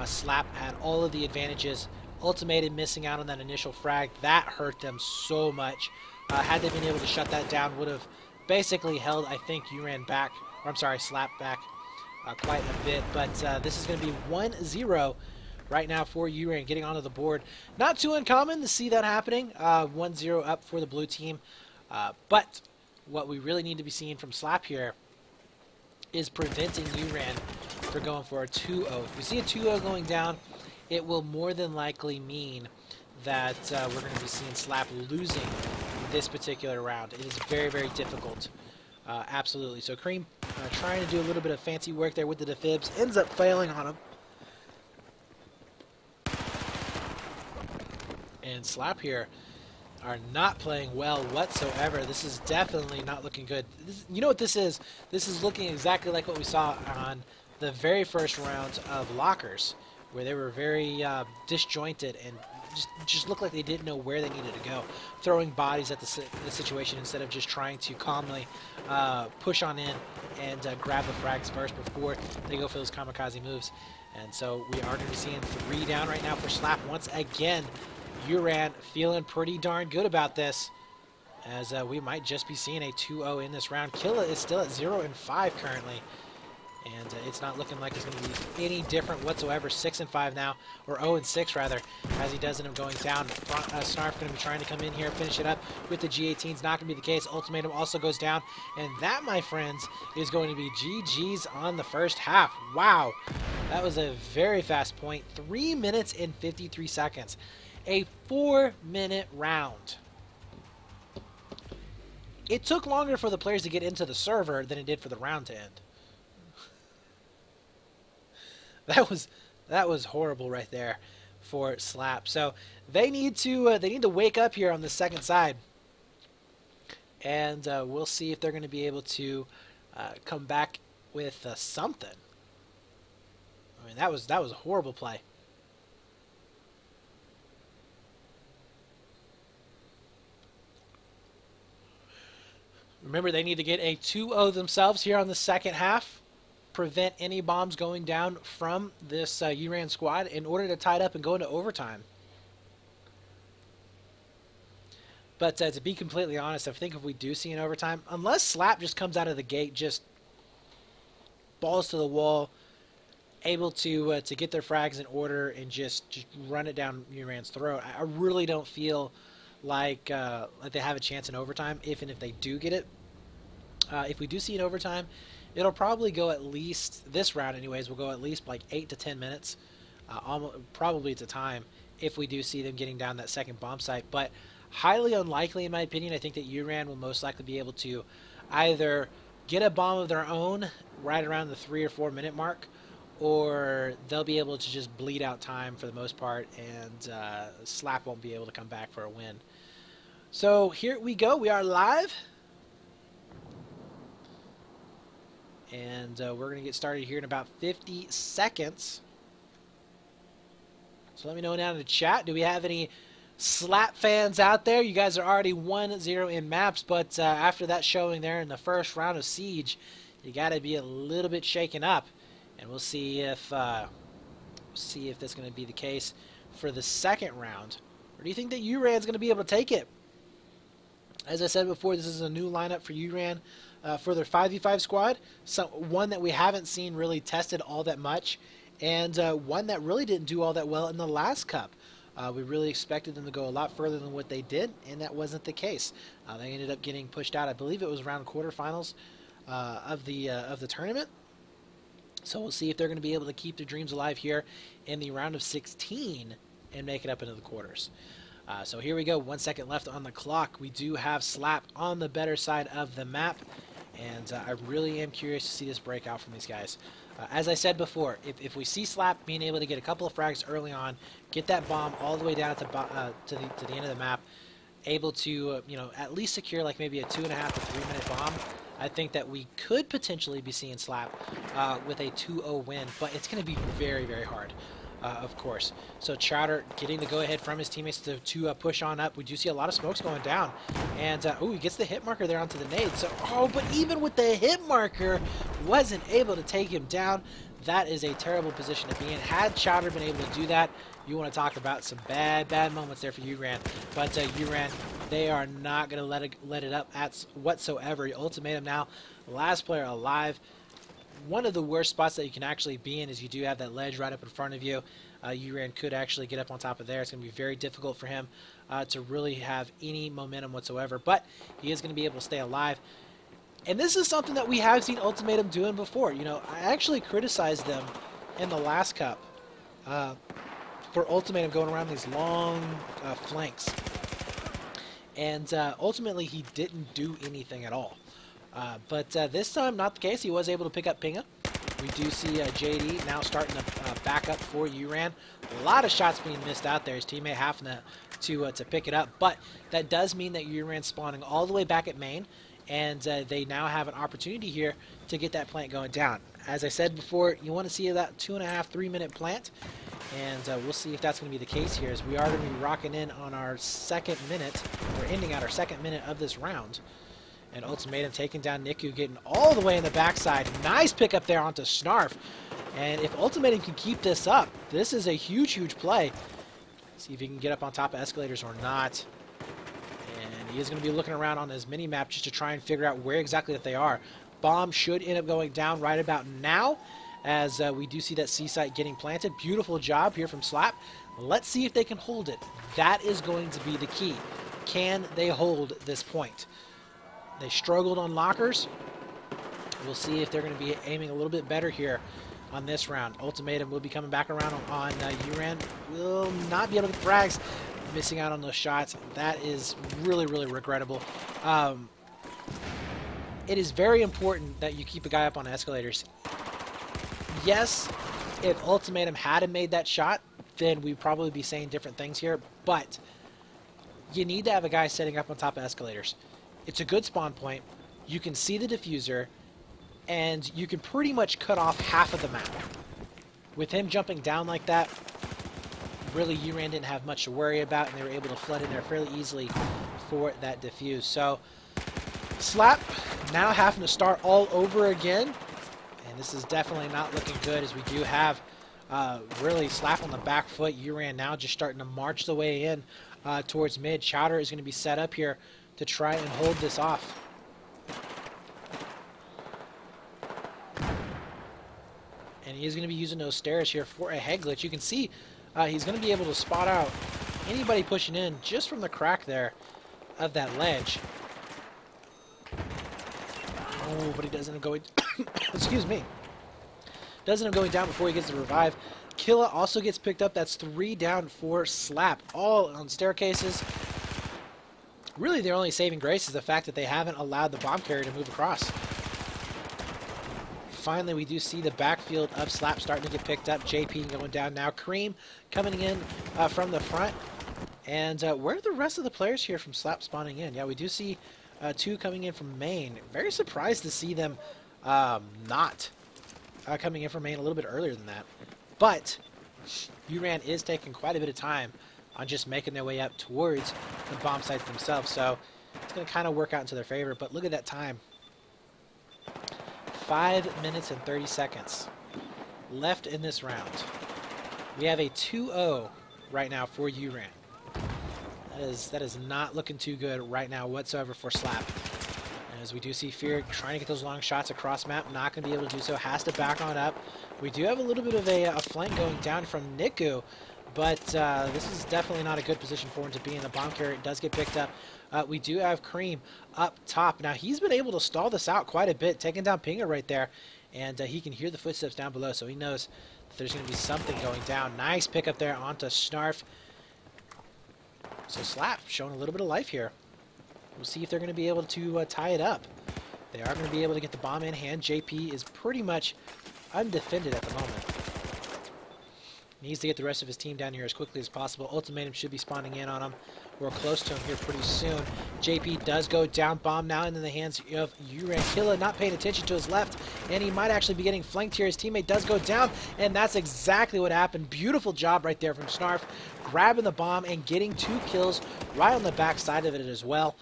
A: Slap had all of the advantages. Ultimated missing out on that initial frag. That hurt them so much. Had they been able to shut that down, would have basically held, I think, Uran back, or I'm sorry, Slap back quite a bit. But this is going to be 1-0 right now for Uran getting onto the board. Not too uncommon to see that happening. 1-0 up for the blue team. But what we really need to be seeing from Slap here is preventing Uran from going for a 2-0. If we see a 2-0 going down, it will more than likely mean that we're going to be seeing Slap losing this particular round. It is very, very difficult. Absolutely. So Cream trying to do a little bit of fancy work there with the defibs. Ends up failing on him. And Slap here are not playing well whatsoever. This is definitely not looking good. You know what this is? This is looking exactly like what we saw on the very first round of Lockers, where they were very disjointed and just looked like they didn't know where they needed to go, throwing bodies at the situation instead of just trying to calmly push on in and grab the frags first before they go for those kamikaze moves. And so we are going to be seeing 3 down right now for Slap once again. Uran feeling pretty darn good about this, as we might just be seeing a 2-0 in this round. Killa is still at 0-5 currently, and it's not looking like it's going to be any different whatsoever. 6-5 now, or 0-6 rather, as he does end up going down. Snarf going to be trying to come in here and finish it up with the G18. It's not going to be the case. Ultimatum also goes down, and that, my friends, is going to be GG's on the first half. Wow, that was a very fast point. 3 minutes and 53 seconds. A 4-minute round. It took longer for the players to get into the server than it did for the round to end. That was horrible right there for Slap. So they need to wake up here on the second side, and we'll see if they're going to be able to come back with something. I mean, that was a horrible play. Remember, they need to get a 2-0 themselves here on the second half. Prevent any bombs going down from this Uran squad in order to tie it up and go into overtime. But to be completely honest, I think if we do see an overtime, unless Slap just comes out of the gate, just balls to the wall, able to get their frags in order and just run it down Uran's throat, I really don't feel like they have a chance in overtime, if and if they do get it. If we do see an overtime, it'll probably go at least, this round anyways, will go at least like 8 to 10 minutes, probably at a time, if we do see them getting down that second bomb site. But highly unlikely, in my opinion. I think that Uran will most likely be able to either get a bomb of their own right around the 3 or 4 minute mark, or they'll be able to just bleed out time for the most part, and Slap won't be able to come back for a win. So here we go. We are live. And we're going to get started here in about 50 seconds. So let me know down in the chat. Do we have any Slap fans out there? You guys are already 1-0 in maps, but after that showing there in the first round of Siege, you got to be a little bit shaken up. And we'll see if that's going to be the case for the second round. Or do you think that Uran's going to be able to take it? As I said before, this is a new lineup for Uran for their 5v5 squad. So one that we haven't seen really tested all that much, and one that really didn't do all that well in the last cup. We really expected them to go a lot further than what they did, and that wasn't the case. They ended up getting pushed out. I believe it was around quarterfinals of the tournament. So we'll see if they're going to be able to keep their dreams alive here in the round of 16 and make it up into the quarters. So here we go. 1 second left on the clock. We do have Slap on the better side of the map, and I really am curious to see this breakout from these guys. As I said before, if we see Slap being able to get a couple of frags early on, get that bomb all the way down to the end of the map, able to at least secure like maybe a 2.5 to 3 minute bomb, I think that we could potentially be seeing Slap with a 2-0 win, but it's going to be very, very hard. Of course. So Chowder getting the go-ahead from his teammates to push on up. We do see a lot of smokes going down. And, he gets the hit marker there onto the nade. So, but even with the hit marker, wasn't able to take him down. That is a terrible position to be in. Had Chowder been able to do that, you want to talk about some bad moments there for Uran. But Uran, they are not going to let it up whatsoever. Ultimatum now, last player alive. One of the worst spots that you can actually be in is you do have that ledge right up in front of you. Uran could actually get up on top of there. It's going to be very difficult for him to really have any momentum whatsoever, but he is going to be able to stay alive. And this is something that we have seen Ultimatum doing before. I actually criticized them in the last cup for Ultimatum going around these long flanks. And ultimately, he didn't do anything at all. But this time, not the case. He was able to pick up Pinga. We do see JD now starting to back up for Uran. A lot of shots being missed out there. His teammate having to pick it up. But that does mean that Uran's spawning all the way back at main. And they now have an opportunity here to get that plant going down. As I said before, you want to see that 2.5 to 3 minute plant. And we'll see if that's going to be the case here, as we are going to be rocking in on our second minute. We're ending out our second minute of this round. And Ultimatum taking down Niku, getting all the way in the backside. Nice pick up there onto Snarf. And if Ultimatum can keep this up, this is a huge, huge play. See if he can get up on top of escalators or not. And he is going to be looking around on his mini-map just to try and figure out where exactly that they are. Bomb should end up going down right about now, as we do see that C-site getting planted. Beautiful job here from Slap. Let's see if they can hold it. That is going to be the key. Can they hold this point? They struggled on lockers. We'll see if they're going to be aiming a little bit better here on this round. Ultimatum will be coming back around on Uran. Will not be able to get the frags. Missing out on those shots. That is really, really regrettable. It is very important that you keep a guy up on escalators. Yes, if Ultimatum hadn't made that shot, then we'd probably be saying different things here, but you need to have a guy setting up on top of escalators. It's a good spawn point. You can see the diffuser, and you can pretty much cut off half of the map. With him jumping down like that, really Uran didn't have much to worry about, and they were able to flood in there fairly easily for that diffuse. So Slap now having to start all over again. And this is definitely not looking good, as we do have really Slap on the back foot. Uran now just starting to march the way in towards mid. Chowder is going to be set up here to try and hold this off. And he is going to be using those stairs here for a head glitch. You can see he's going to be able to spot out anybody pushing in just from the crack there of that ledge. Oh, but he doesn't end up going... excuse me. Doesn't end up going down before he gets the revive. Killa also gets picked up. That's 3 down for Slap. All on staircases. Really, their only saving grace is the fact that they haven't allowed the bomb carrier to move across. Finally, we do see the backfield of Slap starting to get picked up. JP going down now. Cream coming in from the front. And where are the rest of the players here from Slap spawning in? Yeah, we do see 2 coming in from main. Very surprised to see them not coming in from main a little bit earlier than that. But Uran is taking quite a bit of time on just making their way up towards the bomb sites themselves. So it's going to kind of work out into their favor. But look at that time. 5 minutes and 30 seconds left in this round. We have a 2-0 right now for Uran. That is not looking too good right now whatsoever for Slap. And as we do see Fear trying to get those long shots across map, not going to be able to do so. Has to back on up. We do have a little bit of a flank going down from Niku, but this is definitely not a good position for him to be in. The bomb carrier does get picked up. We do have Cream up top. Now, he's been able to stall this out quite a bit, taking down Pinger right there, and he can hear the footsteps down below, so he knows that there's going to be something going down. Nice pick up there onto Snarf. So Slap showing a little bit of life here. We'll see if they're going to be able to tie it up. They are going to be able to get the bomb in hand. JP is pretty much undefended at the moment. Needs to get the rest of his team down here as quickly as possible. Ultimatum should be spawning in on him. We're close to him here pretty soon. JP does go down. Bomb now into the hands of Uran. Killa not paying attention to his left, and he might actually be getting flanked here. His teammate does go down, and that's exactly what happened. Beautiful job right there from Snarf, grabbing the bomb and getting 2 kills right on the back side of it as well.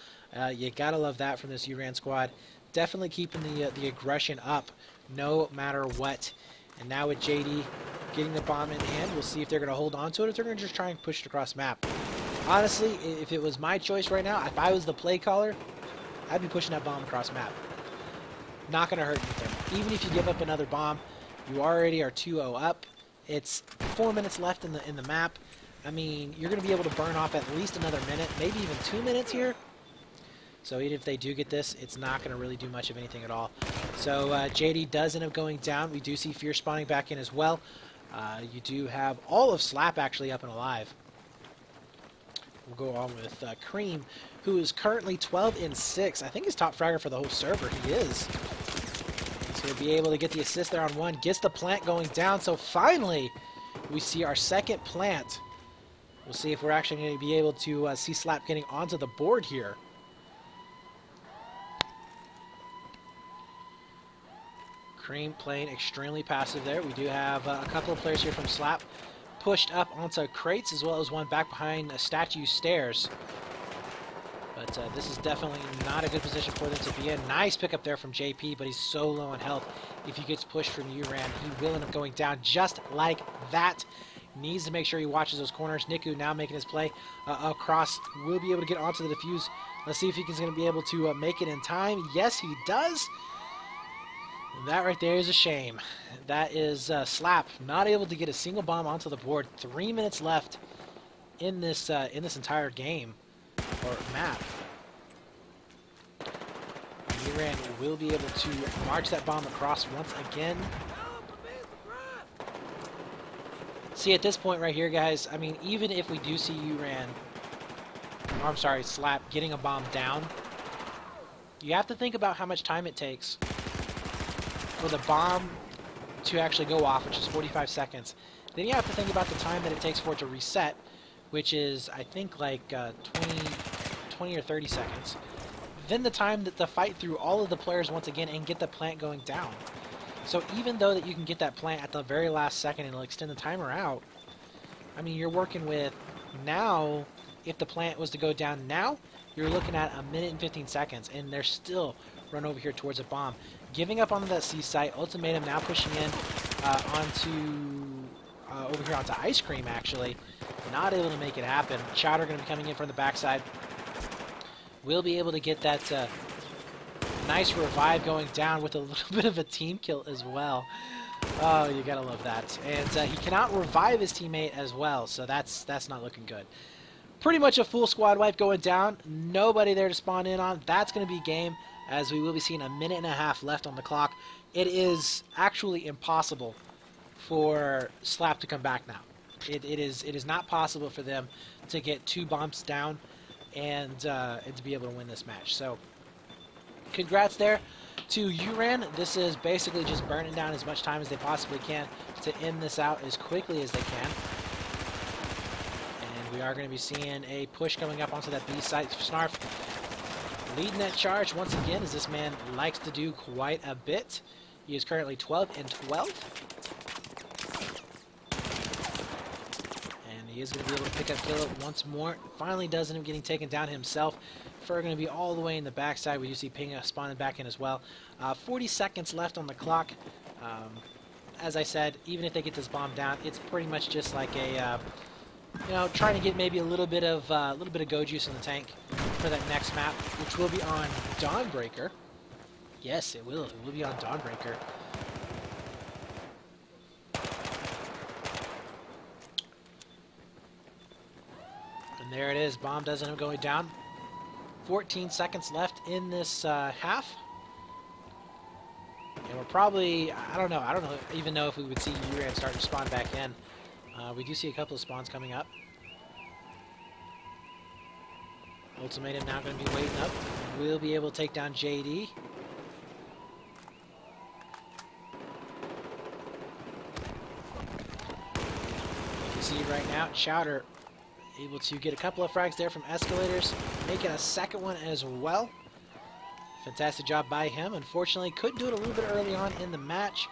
A: You gotta love that from this Uran squad. Definitely keeping the aggression up no matter what. And now with JD getting the bomb in hand, we'll see if they're going to hold on to it or if they're going to just try and push it across map. Honestly, if it was my choice right now, if I was the play caller, I'd be pushing that bomb across map. Not going to hurt anything. Even if you give up another bomb, you already are 2-0 up. It's 4 minutes left in the map. I mean, you're going to be able to burn off at least another minute, maybe even 2 minutes here. So even if they do get this, it's not going to really do much of anything at all. So JD does end up going down. We do see Fear spawning back in as well. You do have all of Slap actually up and alive. We'll go on with Cream, who is currently 12-6. I think he's top fragger for the whole server. He is. He's going to be able to get the assist there on one. Gets the plant going down. So finally, we see our second plant. We'll see if we're actually going to be able to see Slap getting onto the board here. Cream playing extremely passive there. We do have a couple of players here from Slap pushed up onto crates as well as one back behind statue stairs. But this is definitely not a good position for them to be in. Nice pickup there from JP, but he's so low on health. If he gets pushed from Uran, he will end up going down just like that. Needs to make sure he watches those corners. Niku now making his play across. Will be able to get onto the defuse. Let's see if he's going to be able to make it in time. Yes, he does. That right there is a shame. That is Slap not able to get a single bomb onto the board. 3 minutes left in this entire game or map. Uran will be able to march that bomb across once again. See, at this point right here, guys, I mean, even if we do see Uran, or I'm sorry, Slap getting a bomb down, you have to think about how much time it takes for the bomb to actually go off, which is 45 seconds. Then you have to think about the time that it takes for it to reset, which is, I think, like 20 or 30 seconds. Then the time that to fight through all of the players once again and get the plant going down. So even though that you can get that plant at the very last second and it'll extend the timer out, I mean, you're working with now, if the plant was to go down now, you're looking at 1 minute and 15 seconds, and they're still run over here towards a bomb. Giving up onto that C site, Ultimatum now pushing in over here onto Ice Cream, actually. Not able to make it happen. Chowder going to be coming in from the backside. Will be able to get that nice revive going down with a little bit of a team kill as well. Oh, you gotta love that. And he cannot revive his teammate as well, so that's not looking good. Pretty much a full squad wipe going down. Nobody there to spawn in on. That's going to be game, as we will be seeing 1.5 minutes left on the clock. It is actually impossible for Slap to come back now. It is not possible for them to get 2 bombs down and to be able to win this match. So, congrats there to Uran. This is basically just burning down as much time as they possibly can to end this out as quickly as they can. And we are going to be seeing a push coming up onto that B site. Snarf leading that charge once again, as this man likes to do quite a bit. He is currently 12 and 12. He is going to be able to pick up Philip once more. Finally does end up getting taken down himself. Fur going to be all the way in the backside. We do see Ping spawning back in as well. 40 seconds left on the clock. As I said, even if they get this bomb down, it's pretty much just like a, you know, trying to get maybe a little bit of go juice in the tank for that next map, which will be on Dawnbreaker. Yes, it will. It will be on Dawnbreaker. And there it is. Bomb doesn't end up going down. 14 seconds left in this half. And we're probably, I don't even know if we would see Uran start to spawn back in. We do see a couple of spawns coming up. Ultimatum now going to be waiting up. We'll be able to take down JD. You can see right now, Chowder able to get a couple of frags there from escalators, making a second one as well. Fantastic job by him. Unfortunately, couldn't do it a little bit early on in the match,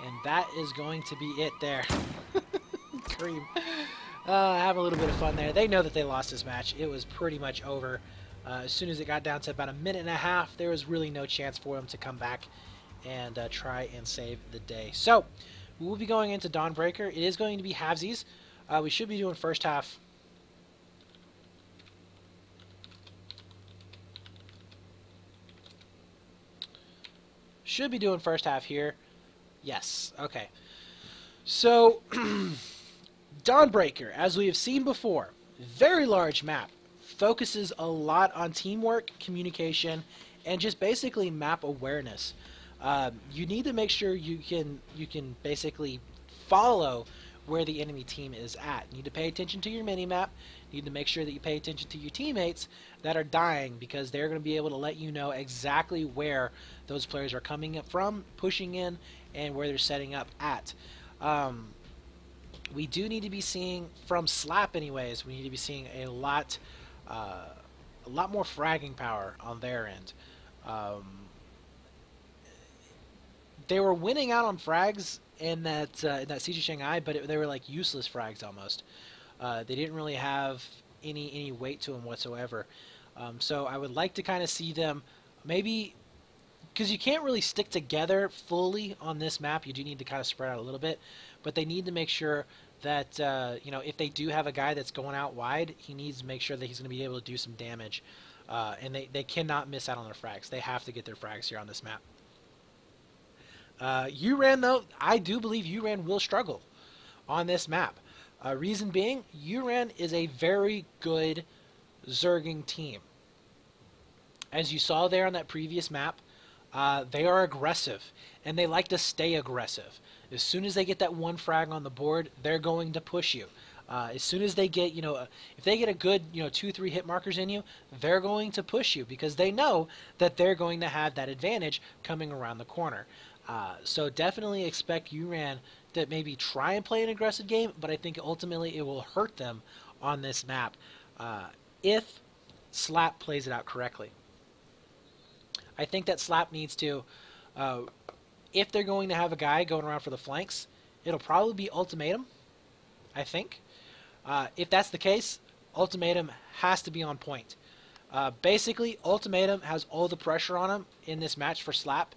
A: and that is going to be it there. Cream. Have a little bit of fun there. They know that they lost this match. It was pretty much over. As soon as it got down to about 1.5 minutes, there was really no chance for them to come back and try and save the day. So, we will be going into Dawnbreaker. It is going to be halvesies. We should be doing first half. Should be doing first half here. Yes. Okay. So, Dawnbreaker, as we have seen before, very large map. Focuses a lot on teamwork, communication, and just basically map awareness. You need to make sure you can basically follow where the enemy team is at. You need to pay attention to your mini-map. You need to make sure that you pay attention to your teammates that are dying, because they're going to be able to let you know exactly where those players are coming up from, pushing in, and where they're setting up at. We do need to be seeing, from Slap anyways, we need to be seeing a lot more fragging power on their end. they were winning out on frags in that Siege of Shanghai, but they were like useless frags almost. They didn't really have any weight to them whatsoever. So I would like to kind of see them maybe, because you can't really stick together fully on this map. You do need to kind of spread out a little bit, but they need to make sure that if they do have a guy that's going out wide, he needs to make sure that he's going to be able to do some damage. And they cannot miss out on their frags. They have to get their frags here on this map. Uran, though, I do believe Uran will struggle on this map. Reason being, Uran is a very good Zerging team. As you saw there on that previous map, they are aggressive, and they like to stay aggressive. As soon as they get that one frag on the board, they're going to push you. As soon as they get, if they get a good, 2-3 hit markers in you, they're going to push you because they know that they're going to have that advantage coming around the corner. So definitely expect Uran to maybe try and play an aggressive game, but I think ultimately it will hurt them on this map if Slap plays it out correctly. I think that Slap needs to, if they're going to have a guy going around for the flanks, it'll probably be Ultimatum, I think. If that's the case, Ultimatum has to be on point. Basically, Ultimatum has all the pressure on him in this match for Slap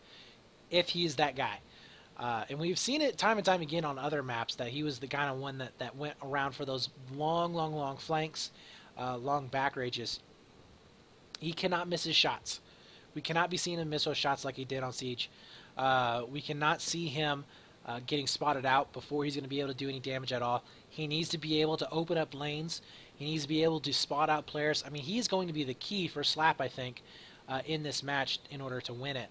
A: if he's that guy. And we've seen it time and time again on other maps that he was the kind of one that went around for those long flanks, long back rages. He cannot miss his shots. We cannot be seeing him miss those shots like he did on Siege. We cannot see him getting spotted out before he's going to be able to do any damage at all. He needs to be able to open up lanes. He needs to be able to spot out players. I mean, he's going to be the key for Slap, I think, in this match in order to win it.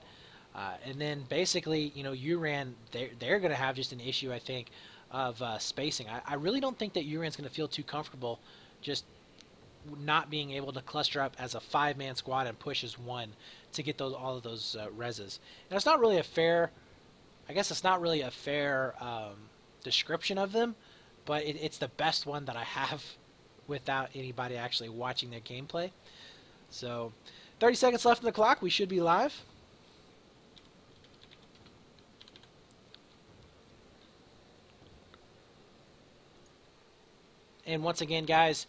A: And then basically, Uran, they're going to have just an issue, I think, of spacing. I really don't think that Uran's going to feel too comfortable just not being able to cluster up as a 5-man squad and push as one to get all of those reses. And it's not really a fair, I guess it's not really a fair description of them, but it's the best one that I have without anybody actually watching their gameplay. So 30 seconds left on the clock. We should be live. And once again, guys,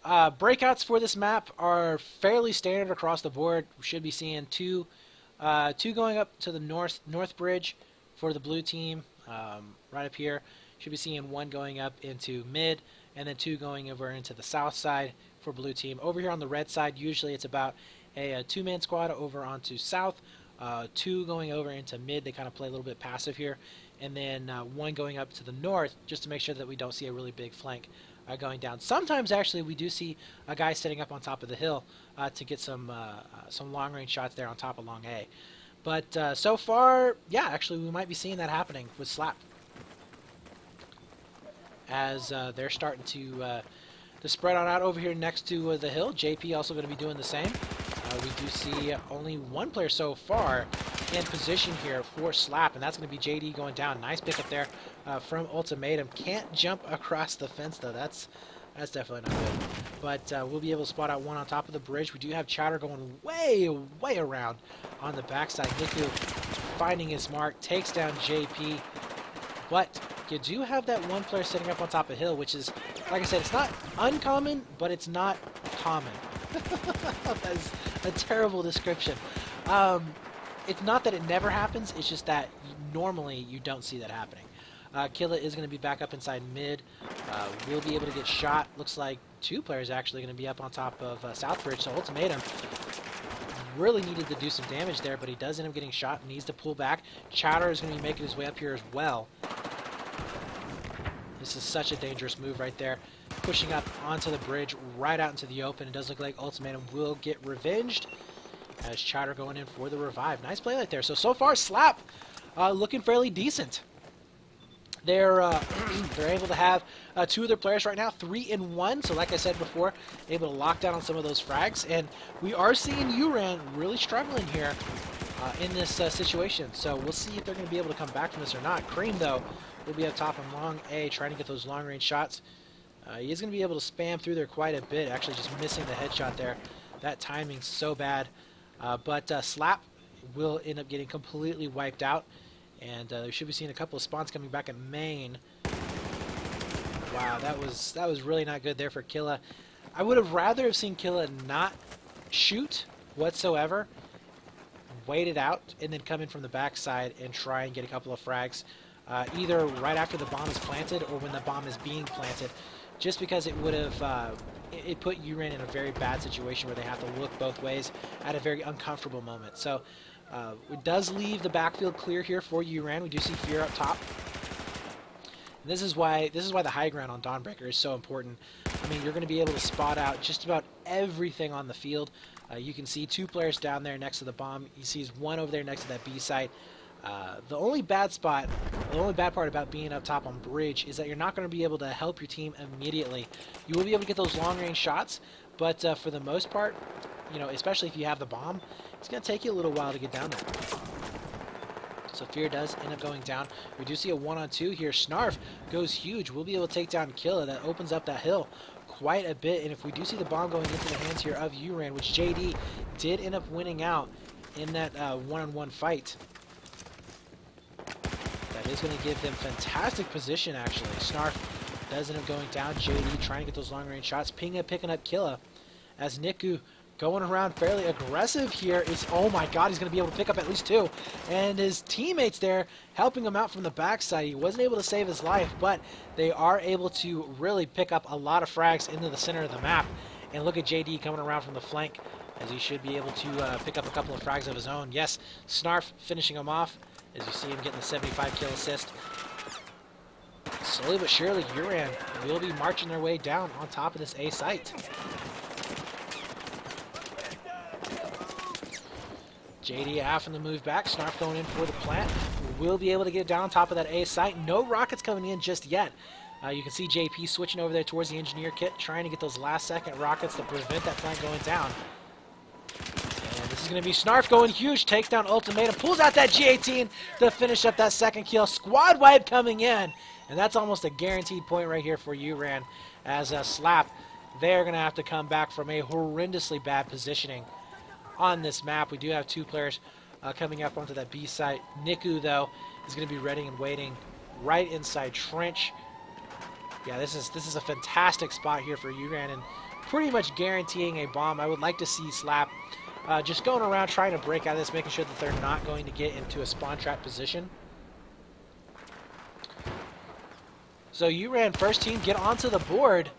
A: breakouts for this map are fairly standard across the board. We should be seeing two going up to the north bridge for the blue team, right up here. Should be seeing one going up into mid, and then two going over into the south side for blue team. Over here on the red side, usually it's about a 2-man squad over onto south, two going over into mid. They kind of play a little bit passive here, and then one going up to the north just to make sure that we don't see a really big flank going down. Sometimes actually we do see a guy sitting up on top of the hill to get some long-range shots there on top of long A. But so far, yeah, actually we might be seeing that happening with Slap as they're starting to spread on out over here next to the hill. JP also going to be doing the same. We do see only one player so far in position here for Slap, and that's going to be JD going down. Nice pickup there from Ultimatum. Can't jump across the fence, though. That's definitely not good. But we'll be able to spot out one on top of the bridge. We do have Chowder going way around on the backside. Niku finding his mark, takes down JP. But you do have that one player sitting up on top of hill, which is, like I said, it's not uncommon, but it's not common. That is a terrible description. It's not that it never happens, it's just that normally you don't see that happening. Killa is going to be back up inside mid. We'll be able to get shot. Looks like two players actually going to be up on top of Southbridge, so Ultimatum really needed to do some damage there, but he does end up getting shot and needs to pull back. Chowder is going to be making his way up here as well. This is such a dangerous move right there. Pushing up onto the bridge, right out into the open. It does look like Ultimatum will get revenged as Chowder going in for the revive. Nice play right there. So far, Slap looking fairly decent. They're able to have two of their players right now, 3-1. So like I said before, able to lock down on some of those frags. And we are seeing Uran really struggling here in this situation. So we'll see if they're going to be able to come back from this or not. Cream, though, will be up top on long A, trying to get those long-range shots. He is going to be able to spam through there quite a bit, actually just missing the headshot there. That timing's so bad. But Slap will end up getting completely wiped out. And we should be seeing a couple of spawns coming back at main. Wow, that was really not good there for Killa. I would have rather have seen Killa not shoot whatsoever, wait it out, and then come in from the backside and try and get a couple of frags, either right after the bomb is planted or when the bomb is being planted, just because it would have it put Uran in a very bad situation where they have to look both ways at a very uncomfortable moment. So it does leave the backfield clear here for Uran. We do see Fear up top. And this is why the high ground on Dawnbreaker is so important. I mean, you're going to be able to spot out just about everything on the field. You can see 2 players down there next to the bomb. He sees 1 over there next to that B site. The only bad part about being up top on bridge is that you're not going to be able to help your team immediately. You will be able to get those long-range shots, but for the most part, you know, especially if you have the bomb, it's going to take you a little while to get down there. So Fear does end up going down. We do see a 1-on-2 here. Snarf goes huge. We'll be able to take down Killa. That opens up that hill quite a bit. And if we do see the bomb going into the hands here of Uran, which JD did end up winning out in that one-on-one fight, that is going to give them fantastic position, actually. Snarf does end up going down. JD trying to get those long-range shots. Pinga picking up Killa as Niku going around fairly aggressive here. Oh my god, he's going to be able to pick up at least 2. And his teammates there helping him out from the backside. He wasn't able to save his life, but they are able to really pick up a lot of frags into the center of the map. And look at JD coming around from the flank, as he should be able to pick up a couple of frags of his own. Yes, Snarf finishing him off, as you see him getting the 75 kill assist. Slowly but surely, Uran will be marching their way down on top of this A site. JD having to move back. Snarf going in for the plant. Will be able to get down on top of that A site. No rockets coming in just yet. You can see JP switching over there towards the engineer kit, trying to get those last-second rockets to prevent that plant going down. And this is going to be Snarf going huge. Takes down Ultimatum. Pulls out that G18 to finish up that second kill. Squad wipe coming in. And that's almost a guaranteed point right here for Uran. As Slap, they're going to have to come back from a horrendously bad positioning on this map. We do have 2 players coming up onto that B site. Niku, though, is going to be ready and waiting right inside trench. Yeah, this is a fantastic spot here for Uran, and pretty much guaranteeing a bomb. I would like to see Slap just going around trying to break out of this, making sure that they're not going to get into a spawn trap position. So Uran first team get onto the board.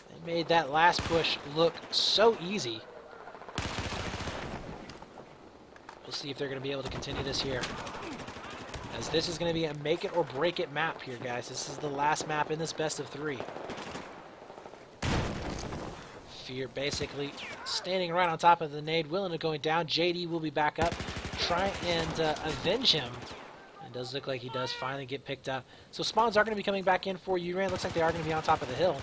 A: They made that last push look so easy. We'll see if they're going to be able to continue this here, as this is going to be a make it or break it map here, guys. This is the last map in this best of 3. Fear basically standing right on top of the nade, willing to going down. JD will be back up, try and avenge him. It does look like he does finally get picked up. So spawns are going to be coming back in for Uran. Looks like they are going to be on top of the hill.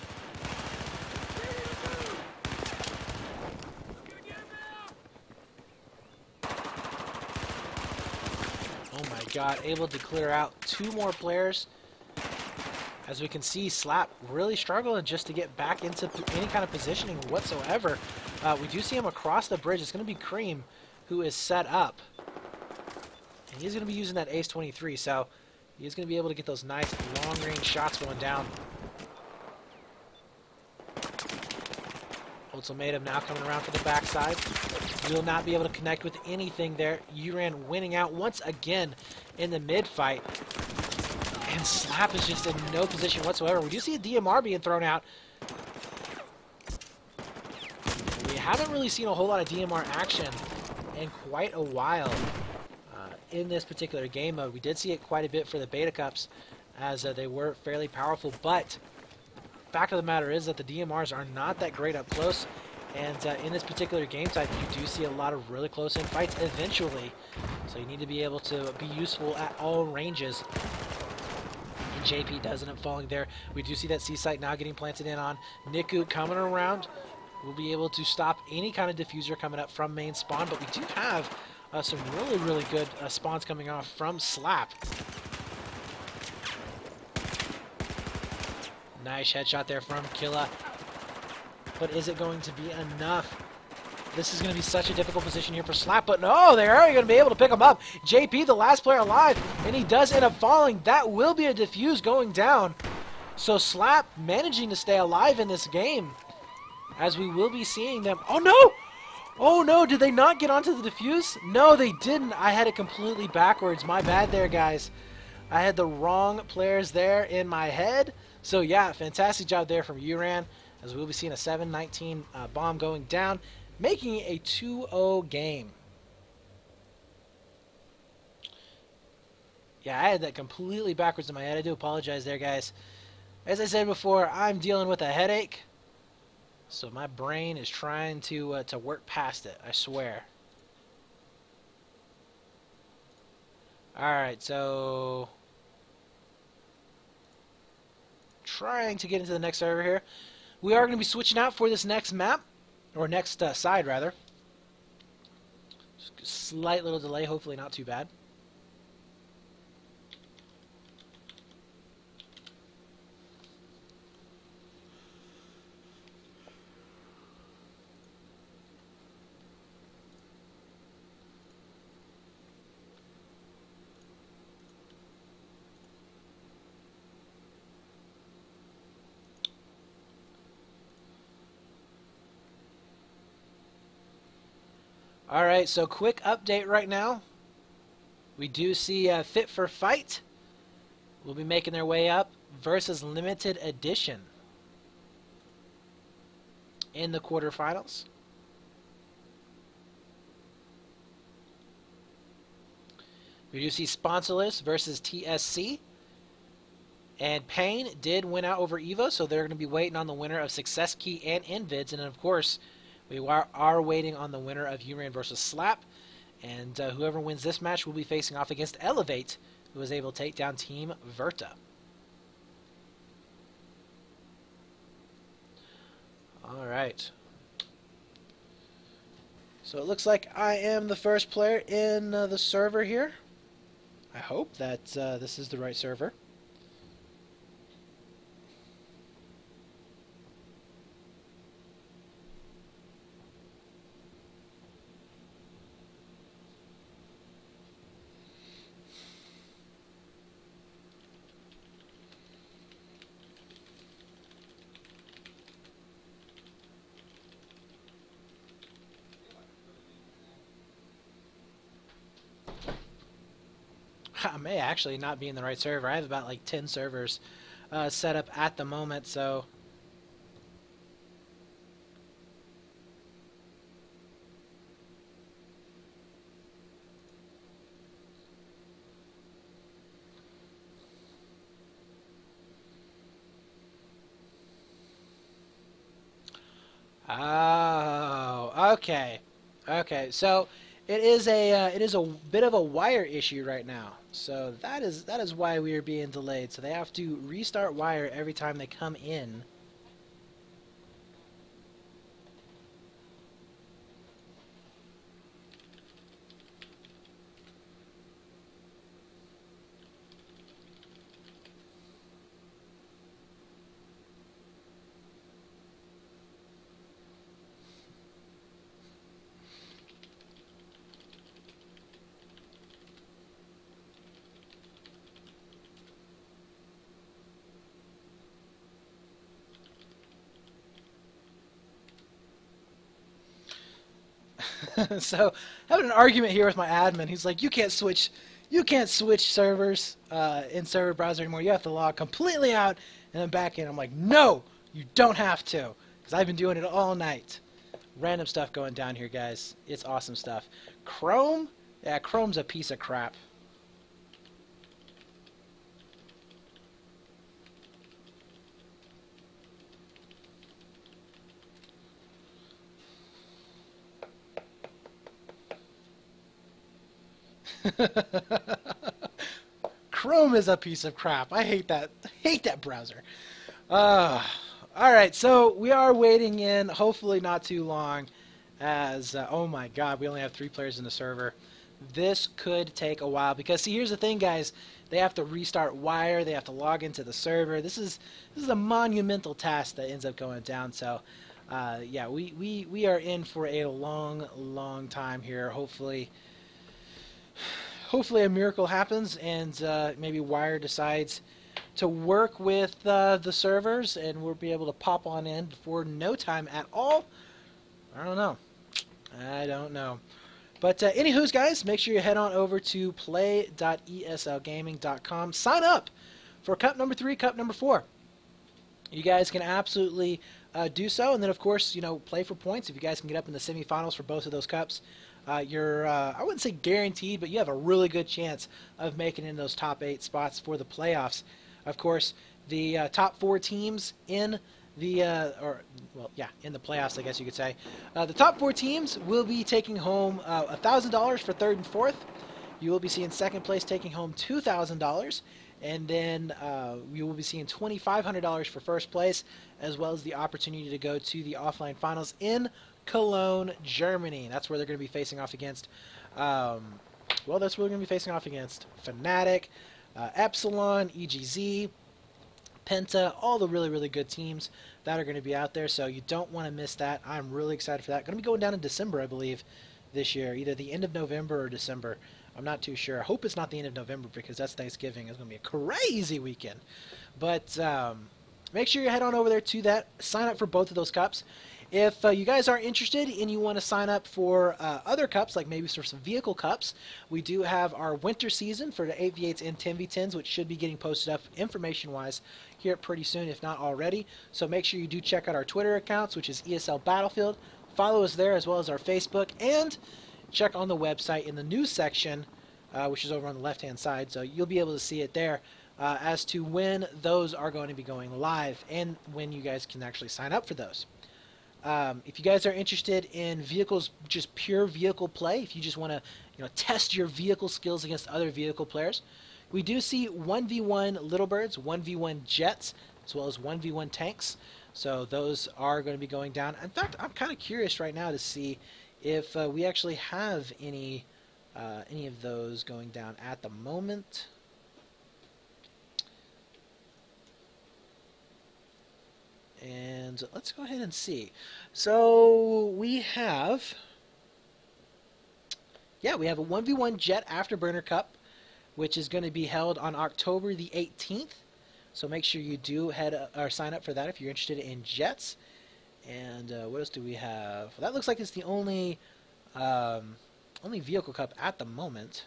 A: God, able to clear out 2 more players. As we can see, Slap really struggling just to get back into any kind of positioning whatsoever. We do see him across the bridge. It's going to be Cream who is set up. And he's going to be using that Ace 23, so he's going to be able to get those nice long-range shots going down. Ultimatum now coming around for the backside. Will not be able to connect with anything there. Uran winning out once again in the mid-fight. And Slap is just in no position whatsoever. We do see a DMR being thrown out. We haven't really seen a whole lot of DMR action in quite a while in this particular game mode. We did see it quite a bit for the Beta Cups, as they were fairly powerful, but fact of the matter is that the DMRs are not that great up close, and in this particular game type you do see a lot of really close in fights eventually, so you need to be able to be useful at all ranges. And JP does end up falling there. We do see that C site now getting planted in on. Niku coming around will be able to stop any kind of diffuser coming up from main spawn, but we do have some really good spawns coming off from Slap. Nice headshot there from Killa. But is it going to be enough This is going to be such a difficult position here for Slap, but no, they are going to be able to pick him up. JP, the last player alive, and he does end up falling. That will be a defuse going down. So Slap managing to stay alive in this game, as we will be seeing them. Oh no! Oh no, did they not get onto the defuse? No, they didn't. I had it completely backwards. My bad there, guys. I had the wrong players there in my head. So yeah, fantastic job there from Uran, as we'll be seeing a 7-19 bomb going down, making it a 2-0 game. Yeah, I had that completely backwards in my head. I do apologize there, guys. As I said before, I'm dealing with a headache, so my brain is trying to work past it, I swear. Alright, so trying to get into the next server here. We are going to be switching out for this next map, or next side, rather. Just a slight little delay, hopefully not too bad. Alright, so quick update right now. We do see Fit for Fight will be making their way up versus Limited Edition in the quarterfinals. We do see Sponsorless versus TSC. And Pain did win out over Evo, so they're going to be waiting on the winner of Success Key and Invids. And of course, we are waiting on the winner of Uran versus Slap. And whoever wins this match will be facing off against Elevate, who was able to take down Team Verta. Alright. So it looks like I am the first player in the server here. I hope that this is the right server. I may actually not be in the right server. I have about like 10 servers set up at the moment, so oh, okay. Okay, so it is a bit of a wire issue right now. So that is why we are being delayed. So they have to restart wire every time they come in. So having an argument here with my admin. He's like, you can't switch servers in server browser anymore. You have to log completely out and then back in. I'm like, no, you don't have to, because I've been doing it all night. Random stuff going down here, guys. It's awesome stuff. Chrome? Yeah, Chrome's a piece of crap. Chrome is a piece of crap. I hate that. Hate that browser. All right, so we are waiting in. Hopefully not too long. As oh my God, we only have 3 players in the server. This could take a while because see, here's the thing, guys. They have to restart wire. They have to log into the server. This is a monumental task that ends up going down. So Yeah, we are in for a long time here. Hopefully a miracle happens, and maybe Wire decides to work with the servers, and we'll be able to pop on in for no time at all. I don't know. I don't know. But anywho's, guys, make sure you head on over to play.eslgaming.com. Sign up for Cup number 3, Cup number 4. You guys can absolutely do so, and then, of course, play for points. If you guys can get up in the semifinals for both of those cups, you're, I wouldn't say guaranteed, but you have a really good chance of making in those top 8 spots for the playoffs. Of course, the top 4 teams in the, in the playoffs, I guess you could say. The top 4 teams will be taking home $1,000 for 3rd and 4th. You will be seeing 2nd place taking home $2,000. And then you will be seeing $2,500 for 1st place, as well as the opportunity to go to the offline finals in Cologne, Germany. That's where they're going to be facing off against, that's where they're going to be facing off against Fnatic, Epsilon, EGZ, Penta, all the really good teams that are going to be out there. So you don't want to miss that. I'm really excited for that. Going to be going down in December, I believe, this year, either the end of November or December. I'm not too sure. I hope it's not the end of November because that's Thanksgiving. It's going to be a crazy weekend. But make sure you head on over there to that. Sign up for both of those cups. If you guys are interested and you want to sign up for other cups, like maybe for some vehicle cups, we do have our winter season for the 8v8s and 10v10s, which should be getting posted up information-wise here pretty soon, if not already. So make sure you do check out our Twitter accounts, which is ESL Battlefield. Follow us there as well as our Facebook, and check on the website in the news section, which is over on the left-hand side. So you'll be able to see it there as to when those are going to be going live and when you guys can actually sign up for those. If you guys are interested in vehicles, just pure vehicle play, if you just want to test your vehicle skills against other vehicle players, we do see 1v1 Little Birds, 1v1 Jets, as well as 1v1 tanks. So those are going to be going down. In fact, I'm kind of curious right now to see if we actually have any of those going down at the moment. And let's go ahead and see. So we have, we have a 1v1 Jet Afterburner Cup, which is going to be held on October the 18th. So make sure you do sign up for that if you're interested in jets. And what else do we have? That looks like it's the only vehicle cup at the moment.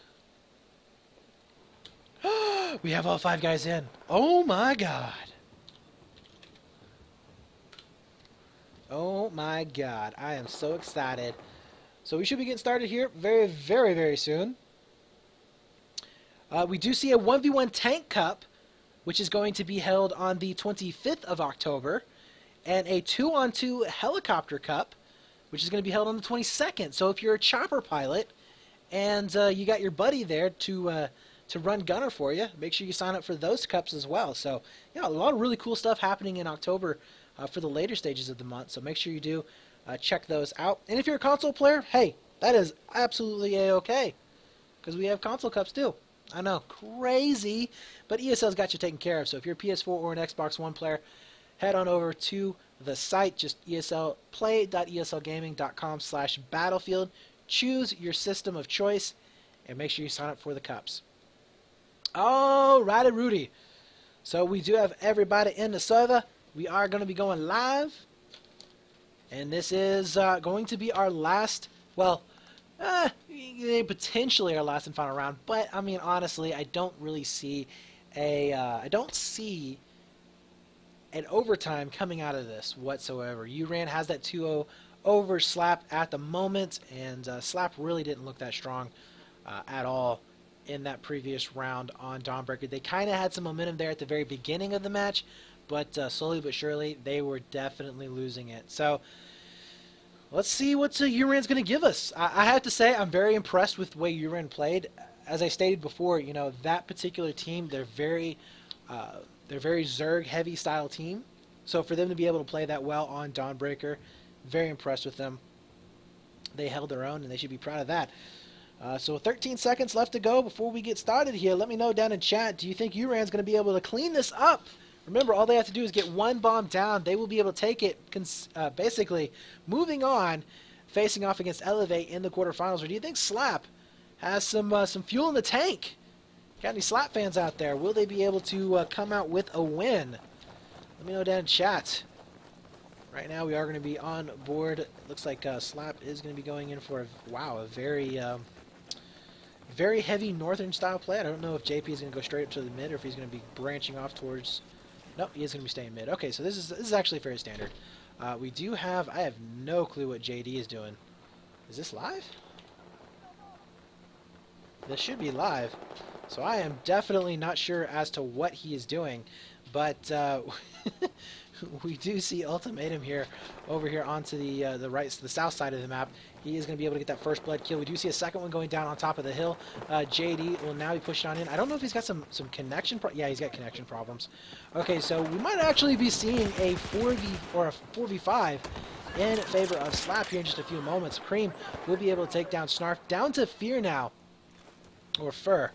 A: We have all 5 guys in. Oh my god. Oh my god. I am so excited. So we should be getting started here very soon. We do see a 1v1 Tank Cup, which is going to be held on the 25th of October, and a 2-on-2 Helicopter Cup, which is going to be held on the 22nd. So if you're a chopper pilot and you got your buddy there to run gunner for you, make sure you sign up for those cups as well. So a lot of really cool stuff happening in October for the later stages of the month. So make sure you do check those out. And if you're a console player, hey, that is absolutely a-okay, because we have console cups too. I know, crazy, but ESL's got you taken care of. So if you're a PS4 or an Xbox One player, head on over to the site, just play.eslgaming.com/battlefield. Choose your system of choice, and make sure you sign up for the cups. Alrighty, Rudy. So we do have everybody in the server. We are going to be going live, and this is going to be our last, potentially our last and final round. But I mean, honestly, I don't really see I don't see an overtime coming out of this whatsoever. Uran has that 2-0 over Slap at the moment, and Slap really didn't look that strong at all in that previous round on Dawnbreaker. They kind of had some momentum there at the very beginning of the match, but slowly but surely they were definitely losing it. So let's see what Uran's going to give us. I have to say I'm very impressed with the way Uran played. As I stated before, that particular team, they're very Zerg heavy style team. So for them to be able to play that well on Dawnbreaker, very impressed with them. They held their own, and they should be proud of that. So 13 seconds left to go before we get started here. Let me know down in chat, do you think Uran's going to be able to clean this up Remember, all they have to do is get one bomb down. They will be able to take it, basically moving on, facing off against Elevate in the quarterfinals. Or do you think Slap has some fuel in the tank? Got any Slap fans out there? Will they be able to come out with a win? Let me know down in chat. Right now we are going to be on board. Looks like Slap is going to be going in for a very heavy northern style play. I don't know if JP is going to go straight up to the mid or if he's going to be branching off towards... Nope, he is going to be staying mid. Okay, so this is actually very standard. We do have... I have no clue what JD is doing. Is this live? This should be live. So I am definitely not sure as to what he is doing. But we do see Ultimatum here, over here onto the south side of the map. He is going to be able to get that first blood kill. We do see a second one going down on top of the hill. JD will now be pushing on in. I don't know if he's got some connection. Yeah, he's got connection problems. Okay, so we might actually be seeing a 4v or a 4v5 in favor of Slap here in just a few moments. Cream will be able to take down Snarf down to Fear now, or Fur,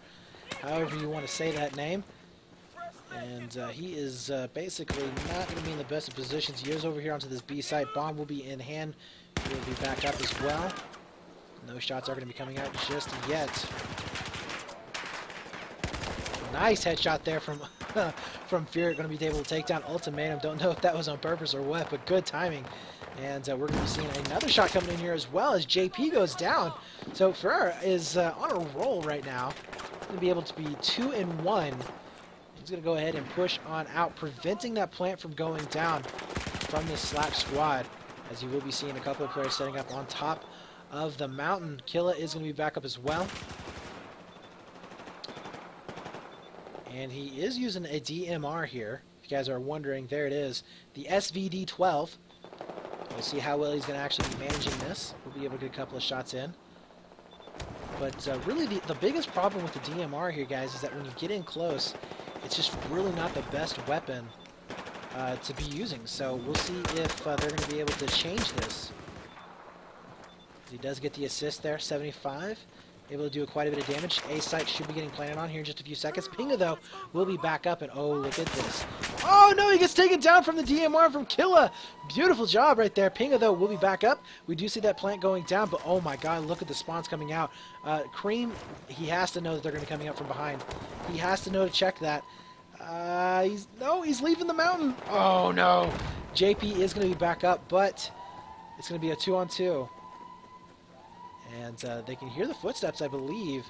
A: however you want to say that name. And he is basically not going to be in the best of positions. He is over here onto this B site. Bomb will be in hand. He will be back up as well. No shots are going to be coming out just yet. Nice headshot there from from Fear. Going to be able to take down Ultimatum. Don't know if that was on purpose or what, but good timing. And we're going to be seeing another shot coming in here as well as JP goes down. So Fear is on a roll right now. Going to be able to be 2-1. He's going to go ahead and push on out, preventing that plant from going down from this Slap squad, as you will be seeing a couple of players setting up on top of the mountain. Killa is going to be back up as well. And he is using a DMR here. If you guys are wondering, there it is. The SVD-12. We'll see how well he's going to actually be managing this. We'll be able to get a couple of shots in. But really the biggest problem with the DMR here, guys, is that when you get in close, it's just really not the best weapon to be using. So we'll see if they're going to be able to change this. He does get the assist there, 75. Able to do quite a bit of damage. A site should be getting planted on here in just a few seconds. Pinga, though, will be back up, and oh, look at this. Oh, no, he gets taken down from the DMR from Killa. Beautiful job right there. Pinga, though, will be back up. We do see that plant going down, but oh my god, look at the spawns coming out. Cream, he has to know that they're going to be coming up from behind. He has to know to check that. He's leaving the mountain. Oh, no. JP is going to be back up, but it's going to be a 2-on-2. And they can hear the footsteps, I believe,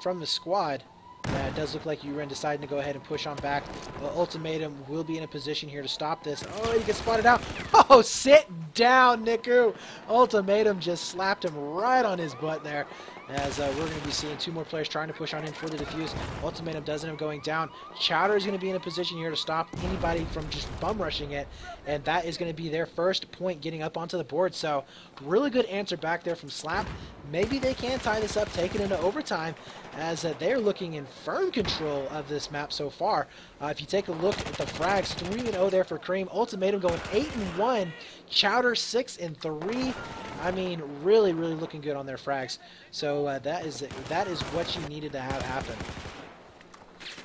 A: from the squad. It does look like Uranus deciding to go ahead and push on back. Ultimatum will be in a position here to stop this. Oh, he gets spotted out. Oh, sit down, Niku. Ultimatum just slapped him right on his butt there. As we're going to be seeing two more players trying to push on in for the defuse. Ultimatum does end up going down. Chowder is going to be in a position here to stop anybody from just bum rushing it. And that is going to be their first point getting up onto the board. So really good answer back there from Slap. Maybe they can tie this up, take it into overtime, as they're looking in firm control of this map so far. If you take a look at the frags, 3-0 there for Cream. Ultimatum going 8-1. Chowder 6-3. I mean, really, really looking good on their frags. So that is what you needed to have happen.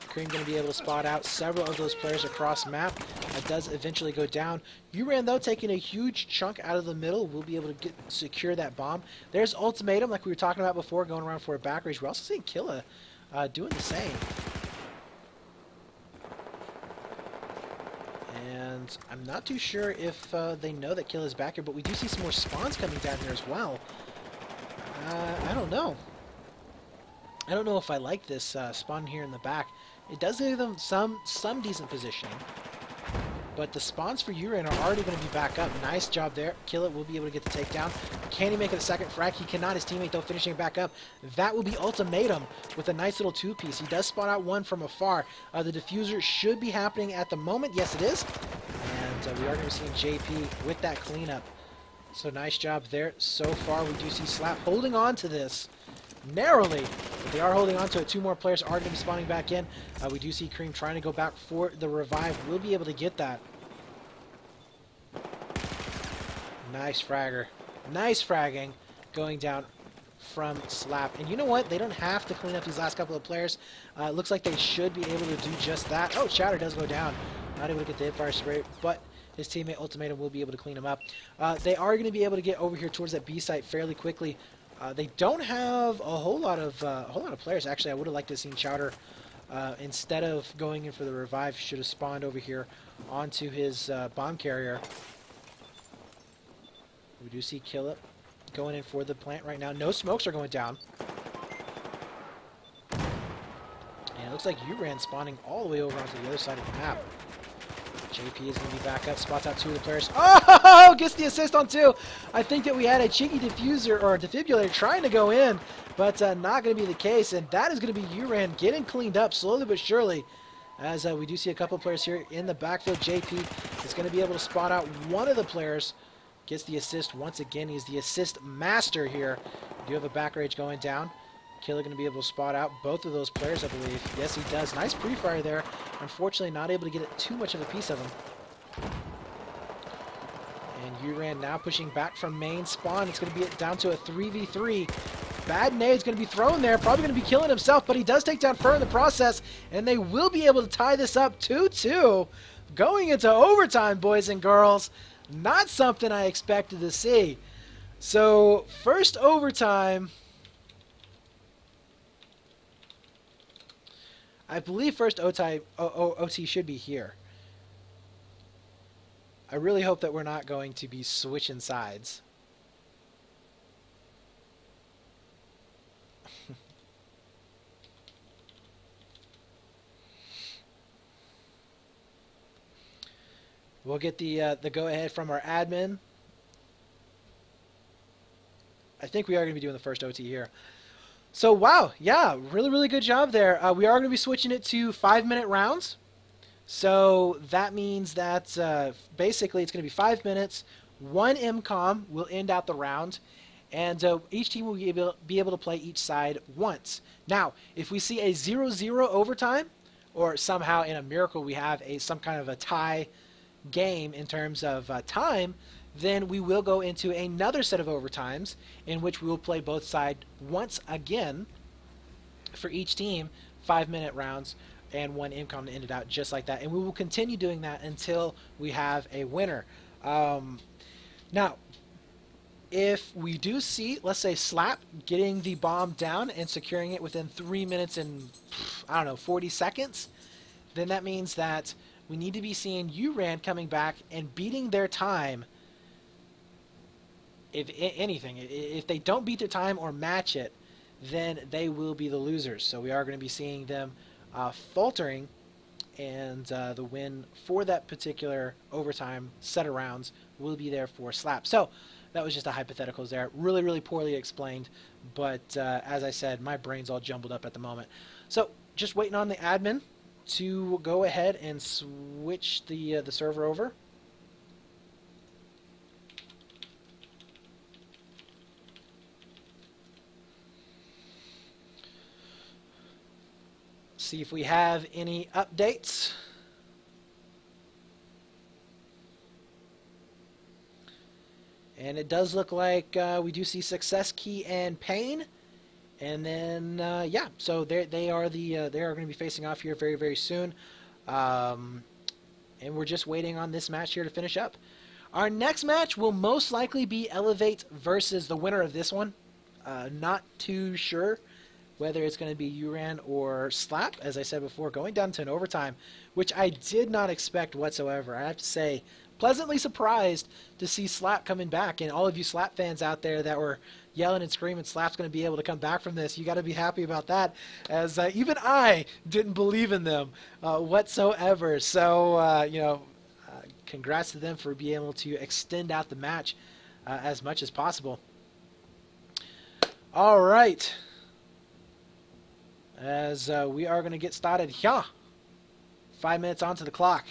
A: Cream going to be able to spot out several of those players across map. That does eventually go down. Uran, though, taking a huge chunk out of the middle, will be able to secure that bomb. There's Ultimatum, like we were talking about before, going around for a back rage. We're also seeing Killa doing the same. And I'm not too sure if they know that Killa's back here, but we do see some more spawns coming down here as well. I don't know. I don't know if I like this spawn here in the back. It does give them some decent positioning. But the spawns for Uran are already going to be back up. Nice job there. Killa will be able to get the takedown. Can he make it a second frag? He cannot. His teammate, though, finishing it back up. That will be Ultimatum with a nice little two-piece. He does spot out one from afar. The diffuser should be happening at the moment. Yes, it is. And we are going to be seeing JP with that cleanup. So nice job there. So far, we do see Slap holding on to this narrowly, but they are holding on to it. Two more players are going to be spawning back in. We do see Cream trying to go back for the revive. We'll be able to get that. Nice fragger. Nice fragging going down from Slap. And you know what? They don't have to clean up these last couple of players. It looks like they should be able to do just that. Oh, Shatter does go down. Not able to get the hipfire spray, but his teammate Ultimatum will be able to clean him up. They are going to be able to get over here towards that B site fairly quickly. They don't have a whole lot of players. Actually, I would have liked to have seen Chowder instead of going in for the revive. Should have spawned over here onto his bomb carrier. We do see Killip going in for the plant right now. No smokes are going down. And it looks like Uran spawning all the way over onto the other side of the map. JP is going to be back up, spots out 2 of the players. Oh, gets the assist on 2. I think that we had a cheeky diffuser or a defibrillator trying to go in, but not going to be the case. And that is going to be Uran getting cleaned up slowly but surely. As we do see a couple of players here in the backfield. JP is going to be able to spot out one of the players. Gets the assist once again. He's the assist master here. We do have a back rage going down. Killer going to be able to spot out both of those players, I believe. Yes, he does. Nice pre-fire there. Unfortunately, not able to get it too much of a piece of him. And Uran now pushing back from main spawn. It's going to be down to a 3v3. Bad nade's going to be thrown there. Probably going to be killing himself, but he does take down Fur in the process. And they will be able to tie this up 2-2. Going into overtime, boys and girls. Not something I expected to see. So, first overtime. I believe first OT should be here. I really hope that we're not going to be switching sides. We'll get the go-ahead from our admin. I think we are going to be doing the first OT here. So, wow, yeah, really, really good job there. We are going to be switching it to 5-minute rounds. So that means that basically it's going to be 5 minutes. 1 MCOM will end out the round. And each team will be able to play each side once. Now, if we see a 0-0 overtime, or somehow in a miracle we have some kind of a tie game in terms of time, then we will go into another set of overtimes in which we will play both sides once again for each team, 5-minute rounds and 1 MCOM to end it out just like that. And we will continue doing that until we have a winner. Now, if we do see, let's say, Slap getting the bomb down and securing it within 3 minutes and, I don't know, 40 seconds, then that means that we need to be seeing Uran coming back and beating their time. If anything, if they don't beat their time or match it, then they will be the losers. So we are going to be seeing them faltering, and the win for that particular overtime set of rounds will be there for Slap. So that was just a hypothetical there. Really, really poorly explained, but as I said, my brain's all jumbled up at the moment. So just waiting on the admin to go ahead and switch the server over. See if we have any updates. And it does look like we do see Success Key and Pain. And then, yeah, so they are going to be facing off here very, very soon. And we're just waiting on this match here to finish up. Our next match will most likely be Elevate versus the winner of this one. Not too sure whether it's going to be Uran or Slap, as I said before, going down to an overtime, which I did not expect whatsoever. I have to say, pleasantly surprised to see Slap coming back. And all of you Slap fans out there that were yelling and screaming Slap's going to be able to come back from this, you got to be happy about that, as even I didn't believe in them whatsoever. So, you know, congrats to them for being able to extend out the match as much as possible. All right. As we are going to get started here. 5 minutes onto the clock.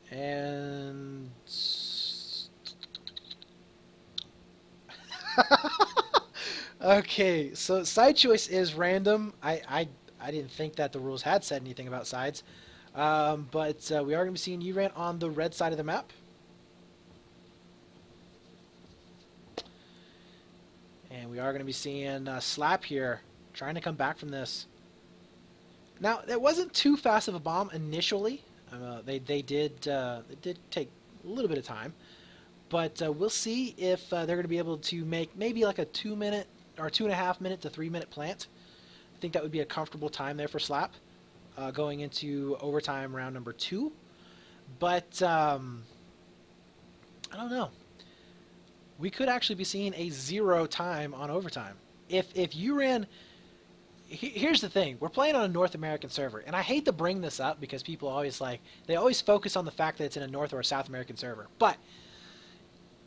A: And okay, so side choice is random. I didn't think that the rules had said anything about sides. But we are going to be seeing Uran on the red side of the map. And we are going to be seeing Slap here, trying to come back from this. Now, it wasn't too fast of a bomb initially. They did take a little bit of time, but we'll see if they're going to be able to make maybe like a 2-minute or 2.5-minute to 3-minute plant. I think that would be a comfortable time there for Slap going into overtime round number 2. But I don't know. We could actually be seeing a 0 time on overtime. If you ran... Here's the thing. We're playing on a North American server, and I hate to bring this up because people always they always focus on the fact that it's in a North or a South American server. But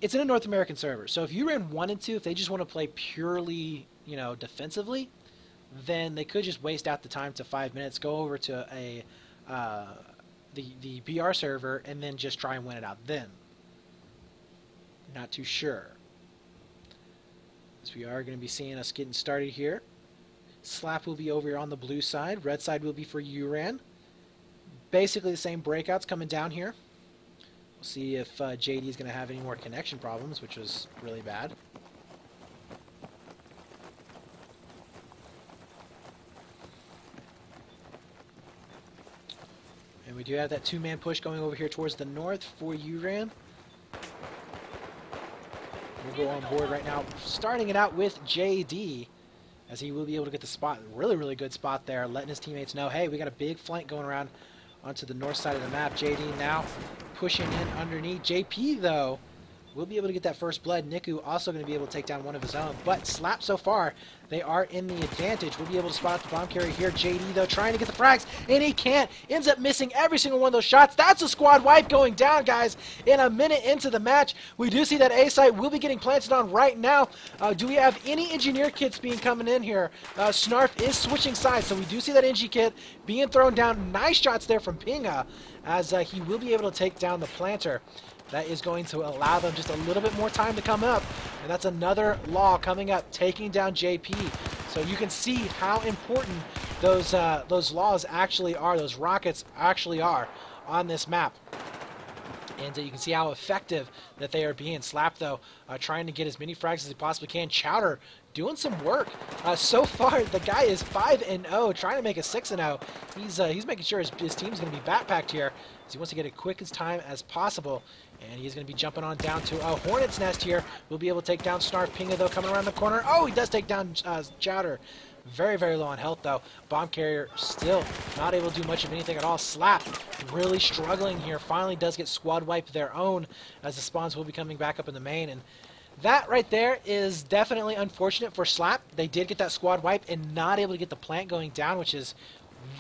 A: it's in a North American server. So if you ran 1 and 2, if they just want to play purely, defensively, then they could just waste out the time to 5 minutes, go over to the BR server, and then just try and win it out then. Not too sure. So we are going to be seeing us getting started here. Slap will be over here on the blue side. Red side will be for Uran. Basically the same breakouts coming down here. We'll see if JD is going to have any more connection problems, which was really bad. And we do have that 2-man push going over here towards the north for Uran. We'll go on board right now, starting it out with JD, as he will be able to get the spot. Really, really good spot there, letting his teammates know, hey, we got a big flank going around onto the north side of the map. JD now pushing in underneath. JP, though, will be able to get that first blood. Niku also going to be able to take down one of his own. But Slap so far, they are in the advantage. We'll be able to spot out the bomb carrier here. JD, though, trying to get the frags, and he can't. Ends up missing every single one of those shots. That's a squad wipe going down, guys, in a minute into the match. We do see that A site will be getting planted on right now. Do we have any engineer kits being coming in here? Snarf is switching sides, so we do see that Engie kit being thrown down. Nice shots there from Pinga, as he will be able to take down the planter. That is going to allow them just a little bit more time to come up. And that's another law coming up, taking down JP. So you can see how important those laws actually are, those rockets actually are on this map. And you can see how effective that they are being. Slap, though, trying to get as many frags as he possibly can. Chowder doing some work. So far, the guy is 5-0, trying to make a 6-0. He's making sure his team's going to be backpacked here, as he wants to get it quick as time as possible. And he's going to be jumping on down to a Hornet's Nest here. We'll be able to take down Snarf. Pinga, though, coming around the corner. Oh, he does take down Chowder. Very, very low on health, though. Bomb carrier still not able to do much of anything at all. Slap really struggling here. Finally does get squad wipe their own, as the spawns will be coming back up in the main. And that right there is definitely unfortunate for Slap. They did get that squad wipe and not able to get the plant going down, which is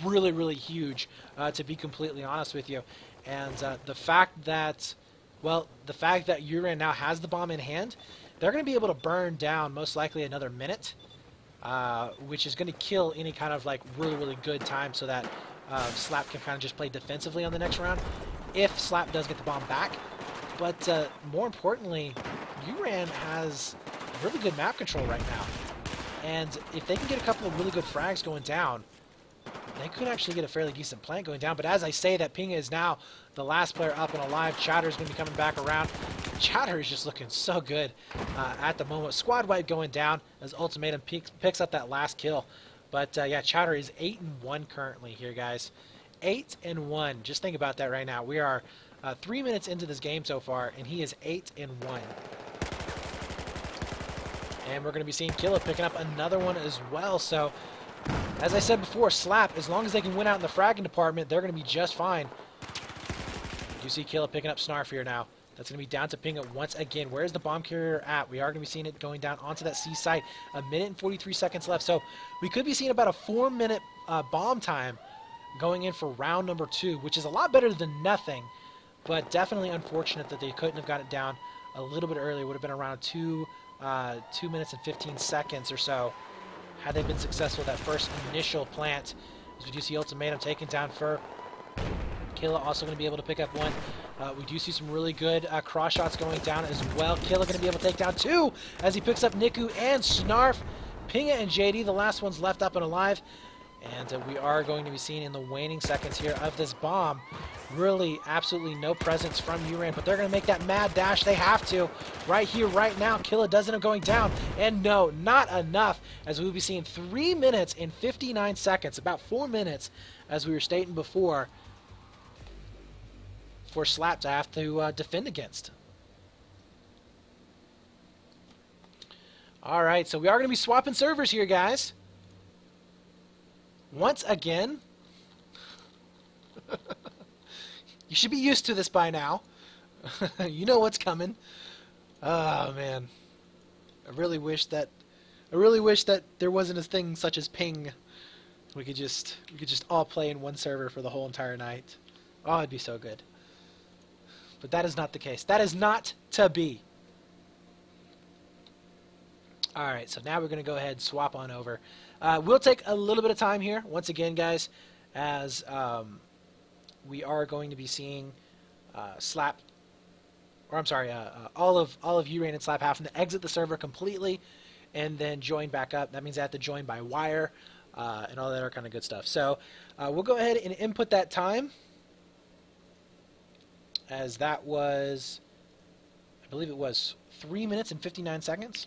A: really, really huge, to be completely honest with you. And the fact that Uran now has the bomb in hand, they're going to be able to burn down most likely another minute. Which is going to kill any kind of really, really good time, so that Slap can kind of just play defensively on the next round if Slap does get the bomb back. But more importantly, Uran has really good map control right now. And if they can get a couple of really good frags going down, they could actually get a fairly decent plant going down. But as I say, that Pinga is now the last player up and alive. Chowder is going to be coming back around. Chowder is just looking so good at the moment. Squad wipe going down as Ultimatum picks up that last kill. But yeah, Chowder is 8-1 currently here, guys. 8-1. Just think about that right now. We are 3 minutes into this game so far, and he is 8-1. And we're going to be seeing Killa picking up another one as well. So, as I said before, Slap, as long as they can win out in the fragging department, they're going to be just fine. You see Killa picking up Snarf here now. That's going to be down to Pinga once again. Where's the bomb carrier at? We are going to be seeing it going down onto that C site. 1 minute and 43 seconds left. So we could be seeing about a 4-minute bomb time going in for round number 2, which is a lot better than nothing, but definitely unfortunate that they couldn't have got it down a little bit earlier. It would have been around 2 minutes and 15 seconds or so had they been successful with that first initial plant. As we do see Ultimatum taken down for Killa, also going to be able to pick up one. We do see some really good cross shots going down as well. Killa going to be able to take down 2 as he picks up Niku and Snarf. Pinga and JD, the last ones left up and alive. And we are going to be seeing in the waning seconds here of this bomb, really absolutely no presence from Uran, but they're going to make that mad dash. They have to right here, right now. Killa does end up going down, and no, not enough, as we'll be seeing 3 minutes and 59 seconds, about 4 minutes, as we were stating before. for Slap to have to defend against. All right, so we are going to be swapping servers here, guys. Once again. You should be used to this by now. You know what's coming. Oh man, I really wish that there wasn't a thing such as ping. We could just all play in one server for the whole entire night. Oh, it'd be so good. But that is not the case. That is not to be. All right, so now we're going to go ahead and swap on over. We'll take a little bit of time here, once again, guys, as we are going to be seeing Slap, or I'm sorry, all of Uranus and Slap having to exit the server completely and then join back up. That means they have to join by wire and all that other kind of good stuff. So we'll go ahead and input that time, as that was, I believe it was 3 minutes and 59 seconds,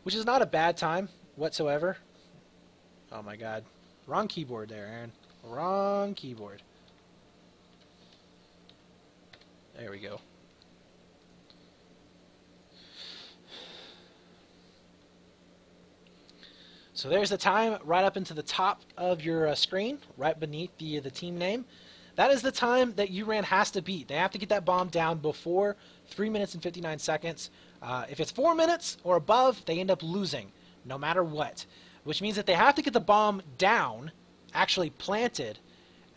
A: which is not a bad time whatsoever. Oh my god. Wrong keyboard there, Aaron. Wrong keyboard. There we go. So there's the time right up into the top of your screen, right beneath the team name. That is the time that Uran has to beat. They have to get that bomb down before 3 minutes and 59 seconds. If it's 4 minutes or above, they end up losing, no matter what. Which means that they have to get the bomb down, actually planted,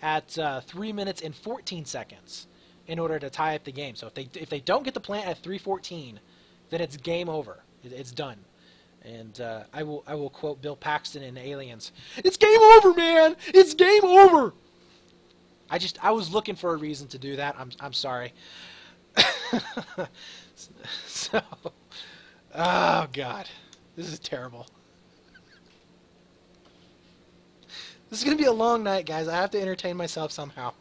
A: at 3 minutes and 14 seconds in order to tie up the game. So if they don't get the plant at 3:14, then it's game over. It's done. And I will quote Bill Paxton in Aliens. It's game over, man. It's game over. I was looking for a reason to do that. I'm sorry. So, oh god, this is terrible. This is gonna be a long night, guys. I have to entertain myself somehow.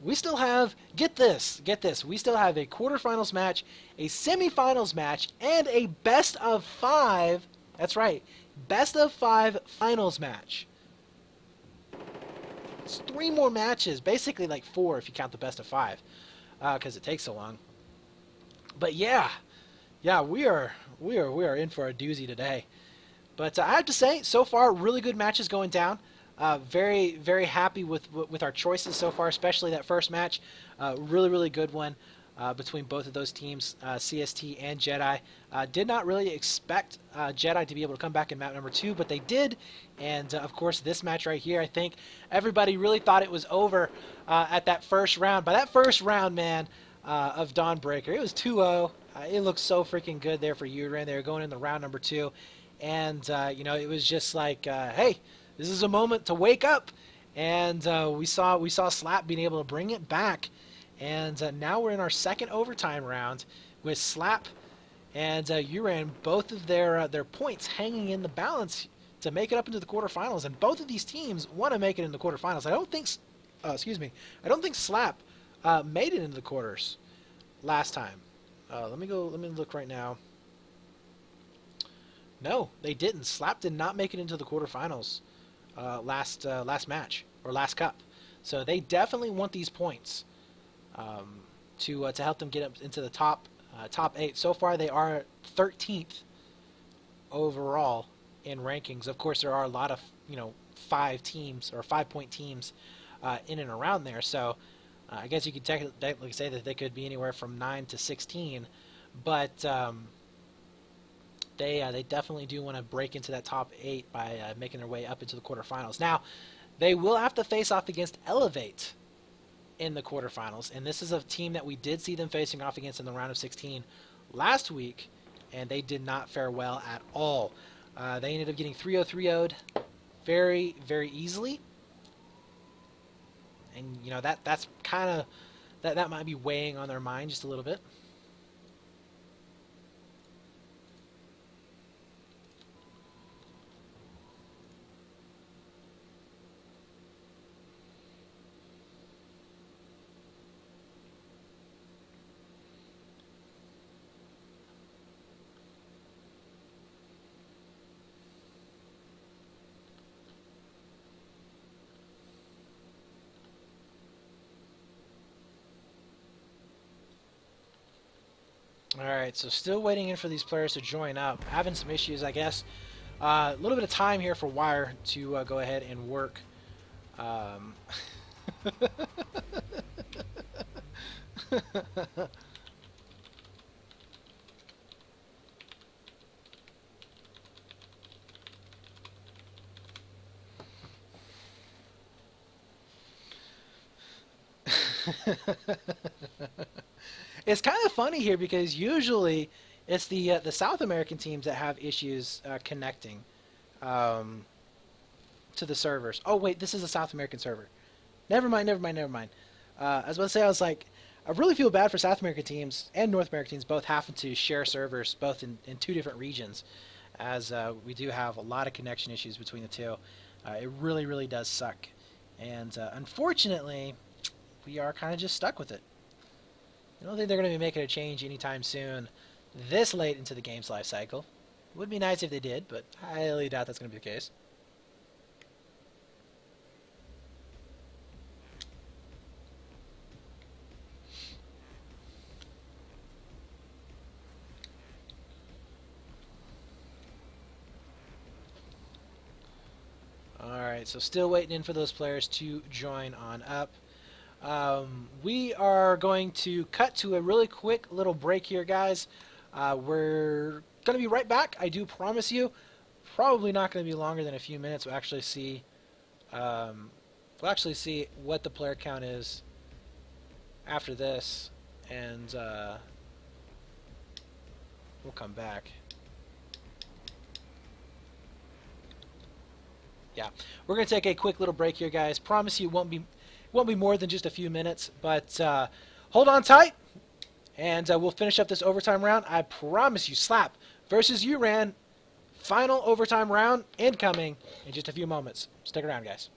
A: We still have, get this, we still have a quarterfinals match, a semifinals match, and a best of 5, that's right, best of 5 finals match. It's 3 more matches, basically like 4 if you count the best of 5, because it takes so long. But yeah, we are in for a doozy today. But I have to say, so far, really good matches going down. Very, very happy with our choices so far, especially that first match. Really good one between both of those teams, CST and Jedi. Did not really expect Jedi to be able to come back in map number 2, but they did. And, of course, this match right here, I think everybody really thought it was over at that first round. By that first round, man, of Dawnbreaker, it was 2-0. It looked so freaking good there for Uran. They were going in the round number 2. And, you know, it was just like, hey, this is a moment to wake up. And we saw Slap being able to bring it back. And now we're in our second overtime round with Slap and Uran, both of their points hanging in the balance to make it up into the quarterfinals. And both of these teams want to make it in the quarterfinals. I don't think, I don't think Slap made it into the quarters last time. Let me look right now. No, they didn't. Slap did not make it into the quarterfinals last match or last cup. So they definitely want these points to help them get up into the top 8. So far, they are 13th overall in rankings. Of course, there are a lot of 5 teams or 5-point teams in and around there. So I guess you could technically say that they could be anywhere from 9 to 16, but they definitely do want to break into that top 8 by making their way up into the quarterfinals. Now, they will have to face off against Elevate in the quarterfinals, and this is a team that we did see them facing off against in the round of 16 last week, and they did not fare well at all. They ended up getting 3-0-3-0'd very, very easily, and that's kind of that might be weighing on their mind just a little bit. All right, so still waiting in for these players to join up. Having some issues, I guess. A little bit of time here for Wire to go ahead and work. Um, It's kind of funny here because usually it's the South American teams that have issues connecting um, to the servers. Oh wait, this is a South American server. Never mind, never mind, never mind. I was about to say, I was like, I really feel bad for South American teams and North American teams both having to share servers both in two different regions, as we do have a lot of connection issues between the two. It really, really does suck. And unfortunately, we are kind of just stuck with it. I don't think they're going to be making a change anytime soon this late into the game's life cycle. It would be nice if they did, but I highly doubt that's going to be the case. Alright, so still waiting in for those players to join on up. We are going to cut to a really quick little break here, guys. We're going to be right back, I do promise you. Probably not going to be longer than a few minutes. We'll actually see what the player count is after this, and we'll come back. Yeah, we're going to take a quick little break here, guys. Promise you it won't be more than just a few minutes, but hold on tight, and we'll finish up this overtime round. I promise you, Slap versus Uran, final overtime round incoming in just a few moments. Stick around, guys.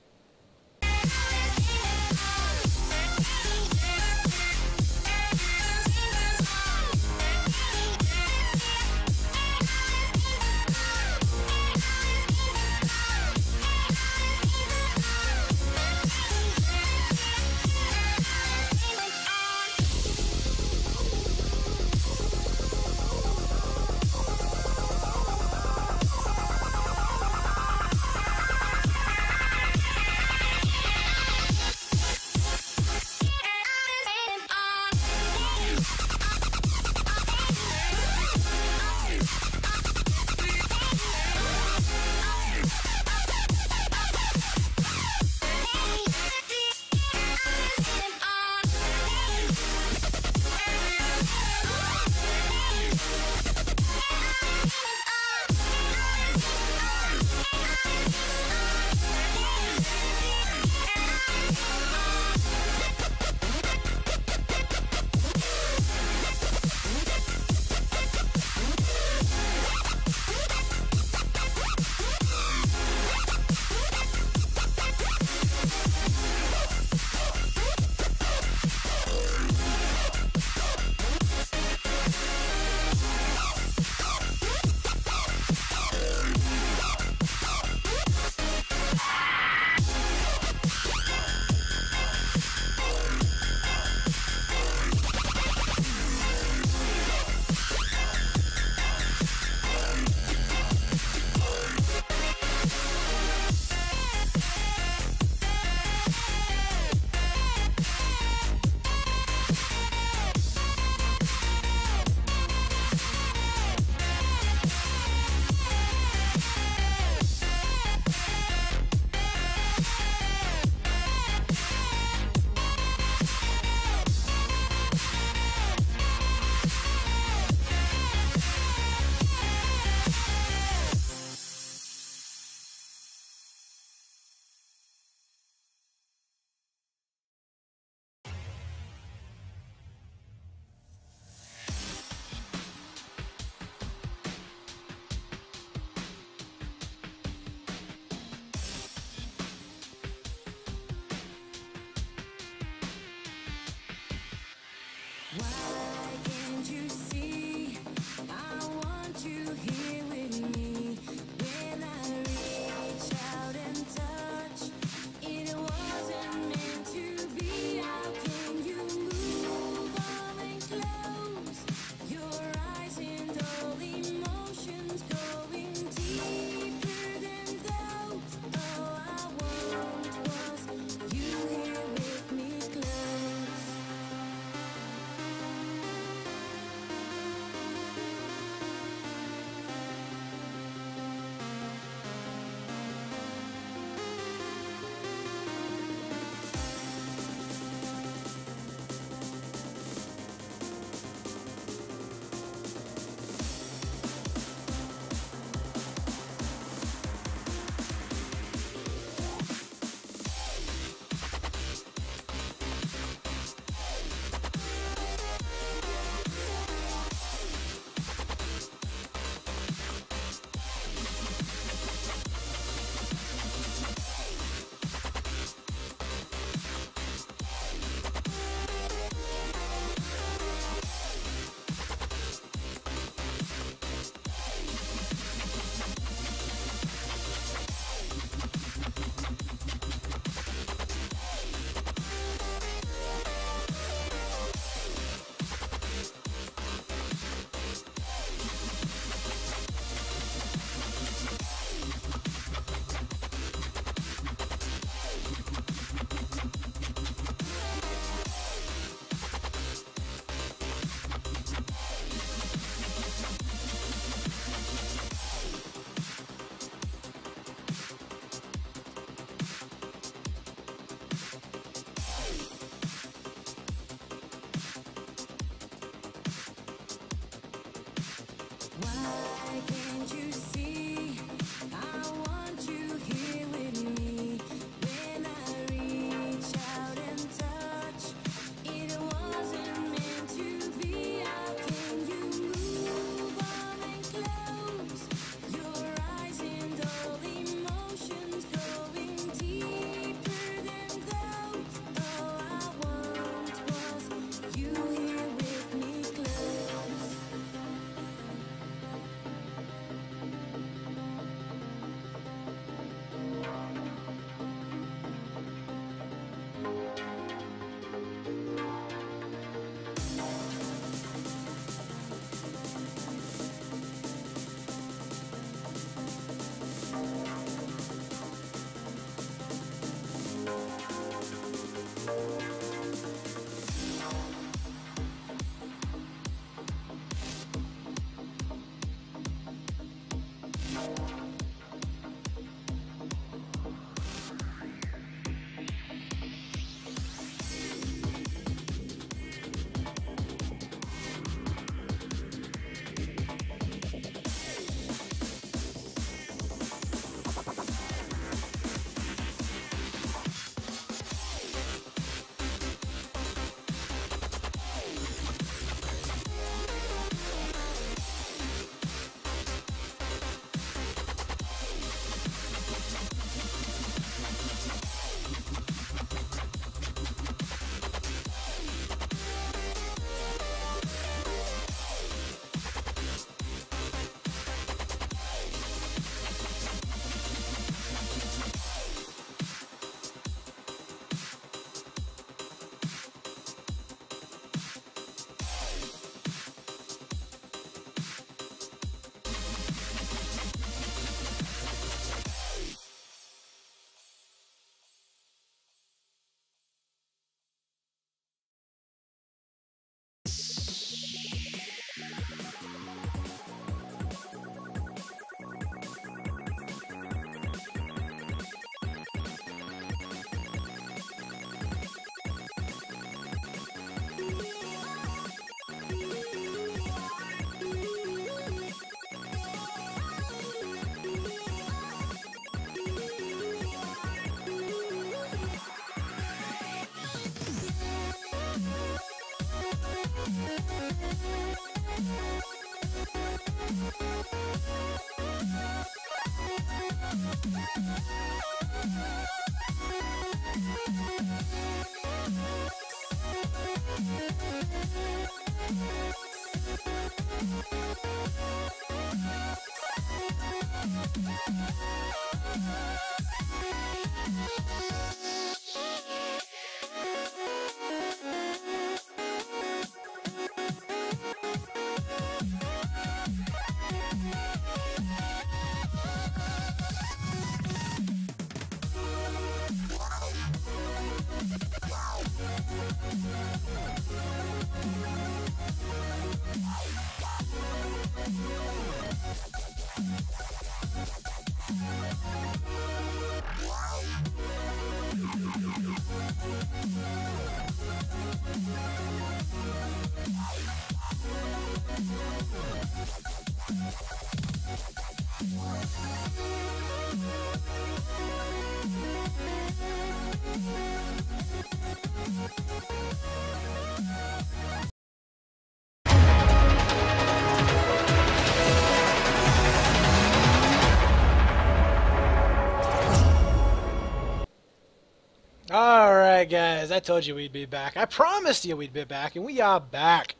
A: Alright guys, I told you we'd be back. I promised you we'd be back, and we are back.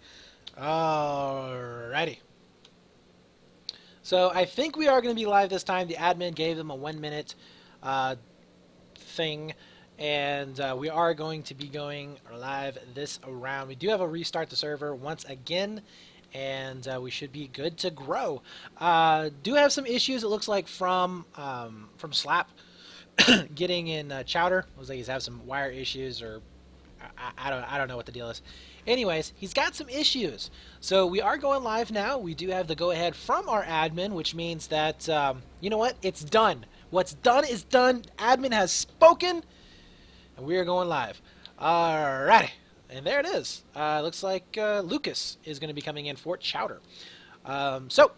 A: Alrighty. So I think we are going to be live this time. The admin gave them a 1 minute thing, and we are going to be going live this round. We do have a restart the server once again, and we should be good to grow. Do have some issues, it looks like, from Slap. Getting in Chowder. Looks like he's have some wire issues, or I don't know what the deal is. Anyways, he's got some issues. So we are going live now. We do have the go-ahead from our admin, which means that, you know what? It's done. What's done is done. Admin has spoken, and we are going live. Alrighty. And there it is. Looks like Lucas is going to be coming in for Chowder. So,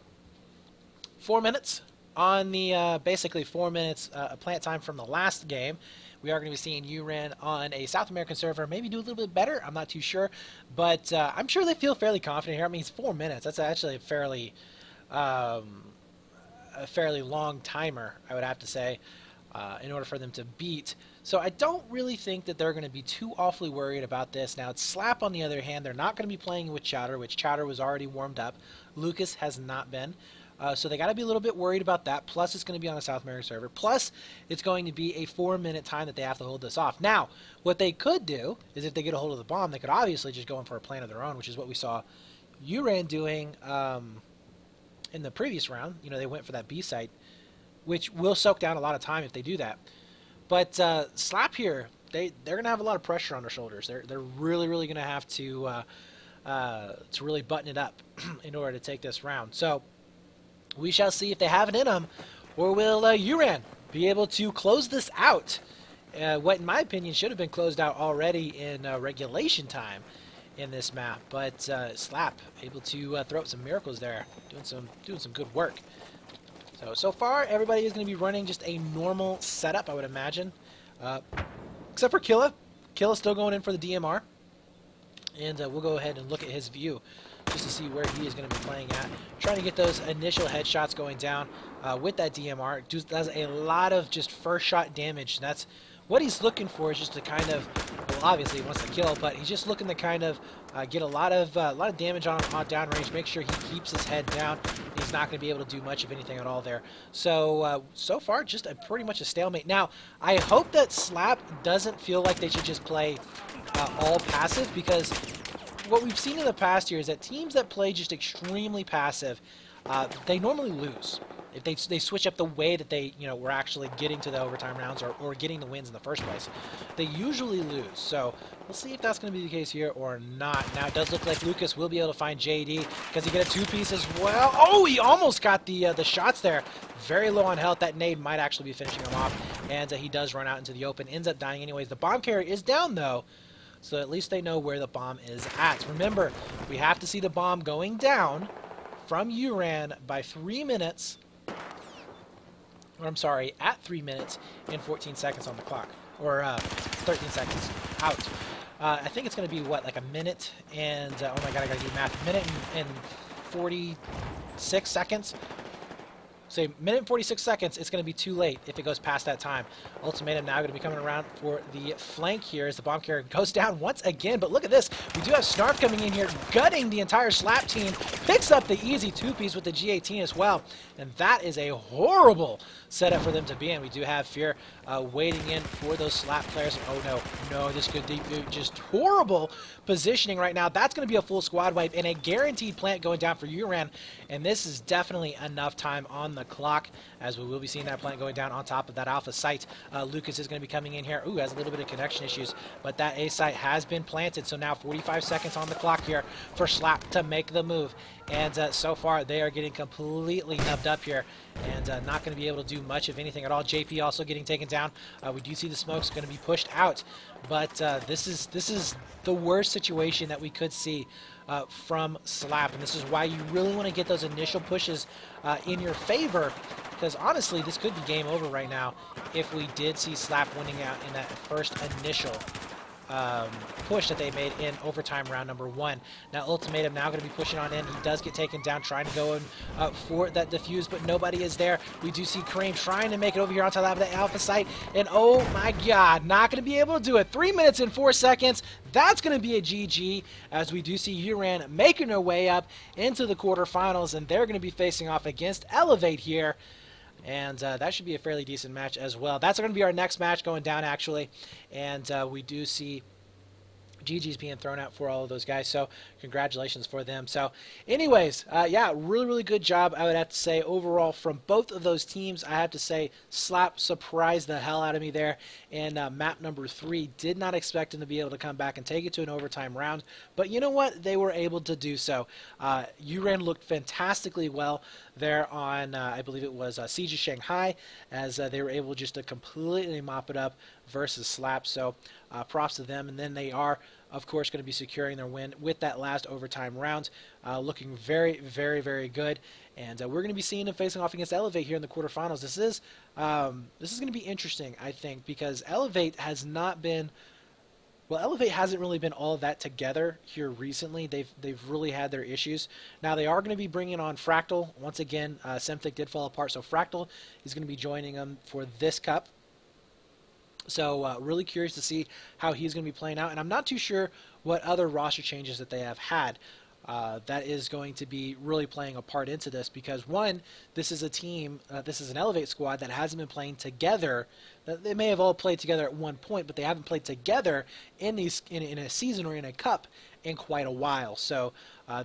A: 4 minutes. On the basically 4 minutes plant time from the last game, we are going to be seeing Uran on a South American server. Maybe do a little bit better. I'm not too sure, but I'm sure they feel fairly confident here. I mean, it's 4 minutes. That's actually a fairly long timer, I would have to say, in order for them to beat. So I don't really think that they're going to be too awfully worried about this. Now, it's Slap, on the other hand. They're not going to be playing with Chowder, which Chowder was already warmed up. Lucas has not been. So they got to be a little bit worried about that. Plus, it's going to be on a South American server. Plus, it's going to be a 4 minute time that they have to hold this off. Now, what they could do is, if they get a hold of the bomb, they could obviously just go in for a plan of their own, which is what we saw Uran doing in the previous round. You know, they went for that B site, which will soak down a lot of time if they do that. But Slap here, they're going to have a lot of pressure on their shoulders. They're really going to have to really button it up in order to take this round. So we shall see if they have it in them, or will Uran be able to close this out? What, in my opinion, should have been closed out already in regulation time in this map. But Slap able to throw up some miracles there, doing some good work. So far, everybody is going to be running just a normal setup, I would imagine, except for Killa. Killa's still going in for the DMR, and we'll go ahead and look at his view just to see where he is going to be playing at. Trying to get those initial headshots going down with that DMR. Does a lot of just first shot damage. That's what he's looking for, is just to kind of, well, obviously he wants to kill, but he's just looking to kind of get a lot of damage on downrange. Make sure he keeps his head down. He's not going to be able to do much of anything at all there. So so far, just pretty much a stalemate. Now, I hope that Slap doesn't feel like they should just play all passive, because what we've seen in the past year is that teams that play just extremely passive, they normally lose. If they switch up the way that they, were actually getting to the overtime rounds, or getting the wins in the first place, they usually lose. So we'll see if that's going to be the case here or not. Now, it does look like Lucas will be able to find JD. Does he get a two-piece as well? Oh, he almost got the shots there. Very low on health. That nade might actually be finishing him off, and he does run out into the open. Ends up dying anyways. The bomb carrier is down, though, so at least they know where the bomb is at. Remember, we have to see the bomb going down from Uran by 3 minutes. Or I'm sorry, at 3 minutes and 14 seconds on the clock. Or 13 seconds out. I think it's going to be, what, like a minute and, oh my god, I got to do math. A minute and 40, 46 seconds. Say minute and 46 seconds, it's going to be too late if it goes past that time. Ultimatum now going to be coming around for the flank here as the bomb carrier goes down once again. But look at this. We do have Snarf coming in here, gutting the entire Slap team. Picks up the easy two-piece with the G18 as well. And that is a horrible setup for them to be in. We do have Fear waiting in for those Slap players. Oh, no, this could be just horrible positioning right now. That's going to be a full squad wipe and a guaranteed plant going down for Uran. And this is definitely enough time on the clock, as we will be seeing that plant going down on top of that alpha site. Lucas is going to be coming in here. Ooh, has a little bit of connection issues, but that A site has been planted, so now 45 seconds on the clock here for Slap to make the move. And so far, they are getting completely nubbed up here and not going to be able to do much of anything at all. JP also getting taken down. We do see the smokes going to be pushed out, but this is the worst situation that we could see from Slap, and this is why you really want to get those initial pushes in your favor, because honestly, this could be game over right now if we did see Slap winning out in that first initial push that they made in overtime round number 1. Now Ultimatum now going to be pushing on in. He does get taken down trying to go in for that defuse, but nobody is there. We do see Kareem trying to make it over here onto the alpha site, and oh my god, not going to be able to do it. 3 minutes and 4 seconds. That's going to be a GG, as we do see Uran making their way up into the quarterfinals, and they're going to be facing off against Elevate here. And that should be a fairly decent match as well. That's going to be our next match going down, actually. And we do see GG's being thrown out for all of those guys, so congratulations for them. So anyways, yeah, really good job, I would have to say, overall from both of those teams. I have to say Slap surprised the hell out of me there in map number 3. Did not expect him to be able to come back and take it to an overtime round, but you know what, they were able to do so. Uran looked fantastically well there on I believe it was Siege of Shanghai, as they were able just to completely mop it up versus Slap. So props to them. And then they are, of course, going to be securing their win with that last overtime round, looking very good. And we're going to be seeing them facing off against Elevate here in the quarterfinals. This is going to be interesting, I think, because Elevate has not been. Well, Elevate hasn't really been all that together here recently. They've really had their issues. Now they are going to be bringing on Fractal once again. Semthic did fall apart, so Fractal is going to be joining them for this cup. So really curious to see how he's going to be playing out, and I'm not too sure what other roster changes that they have had. That is going to be really playing a part into this, because one, this is a team, this is an Elevate squad that hasn't been playing together. They may have all played together at one point, but they haven't played together in a season or in a cup in quite a while. So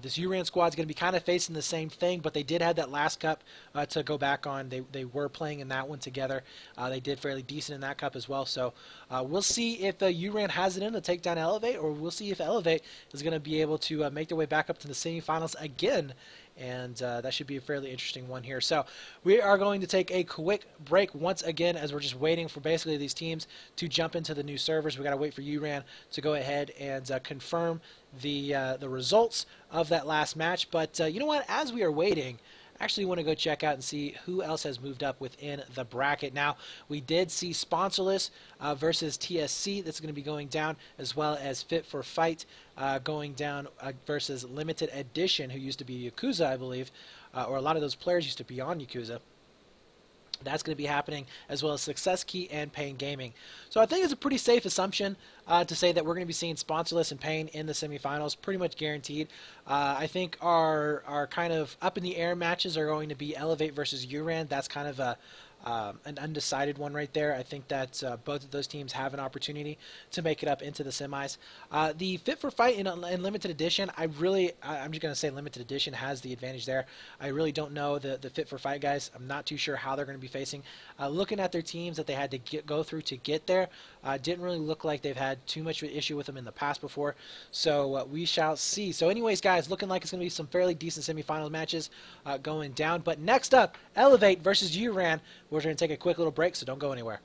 A: this Uran squad is going to be kind of facing the same thing, but they did have that last cup to go back on. They were playing in that one together. They did fairly decent in that cup as well. So we'll see if Uran has it in to take down Elevate, or we'll see if Elevate is going to be able to make their way back up to the semifinals again. And that should be a fairly interesting one here. So we are going to take a quick break once again, as we're just waiting for basically these teams to jump into the new servers. We got to wait for Uran to go ahead and confirm the results of that last match. But you know what? As we are waiting, I actually want to go check out and see who else has moved up within the bracket. Now, we did see Sponsorless versus TSC. That's going to be going down, as well as Fit for Fight going down versus Limited Edition, who used to be Yakuza, I believe, or a lot of those players used to be on Yakuza. That's going to be happening, as well as Success Key and Pain Gaming. So I think it's a pretty safe assumption to say that we're going to be seeing Sponsorless and Pain in the semifinals, pretty much guaranteed. I think our kind of up in the air matches are going to be Elevate versus Uran. That's kind of an undecided one right there. I think that both of those teams have an opportunity to make it up into the semis. The Fit for Fight in Limited Edition, I'm just going to say Limited Edition has the advantage there. I really don't know the Fit for Fight guys. I'm not too sure how they're going to be facing. Looking at their teams that they had to go through to get there, didn't really look like they've had too much of an issue with them in the past before. So we shall see. So anyways, guys, looking like it's going to be some fairly decent semifinal matches going down. But next up, Elevate versus Uran. We're going to take a quick little break, so don't go anywhere.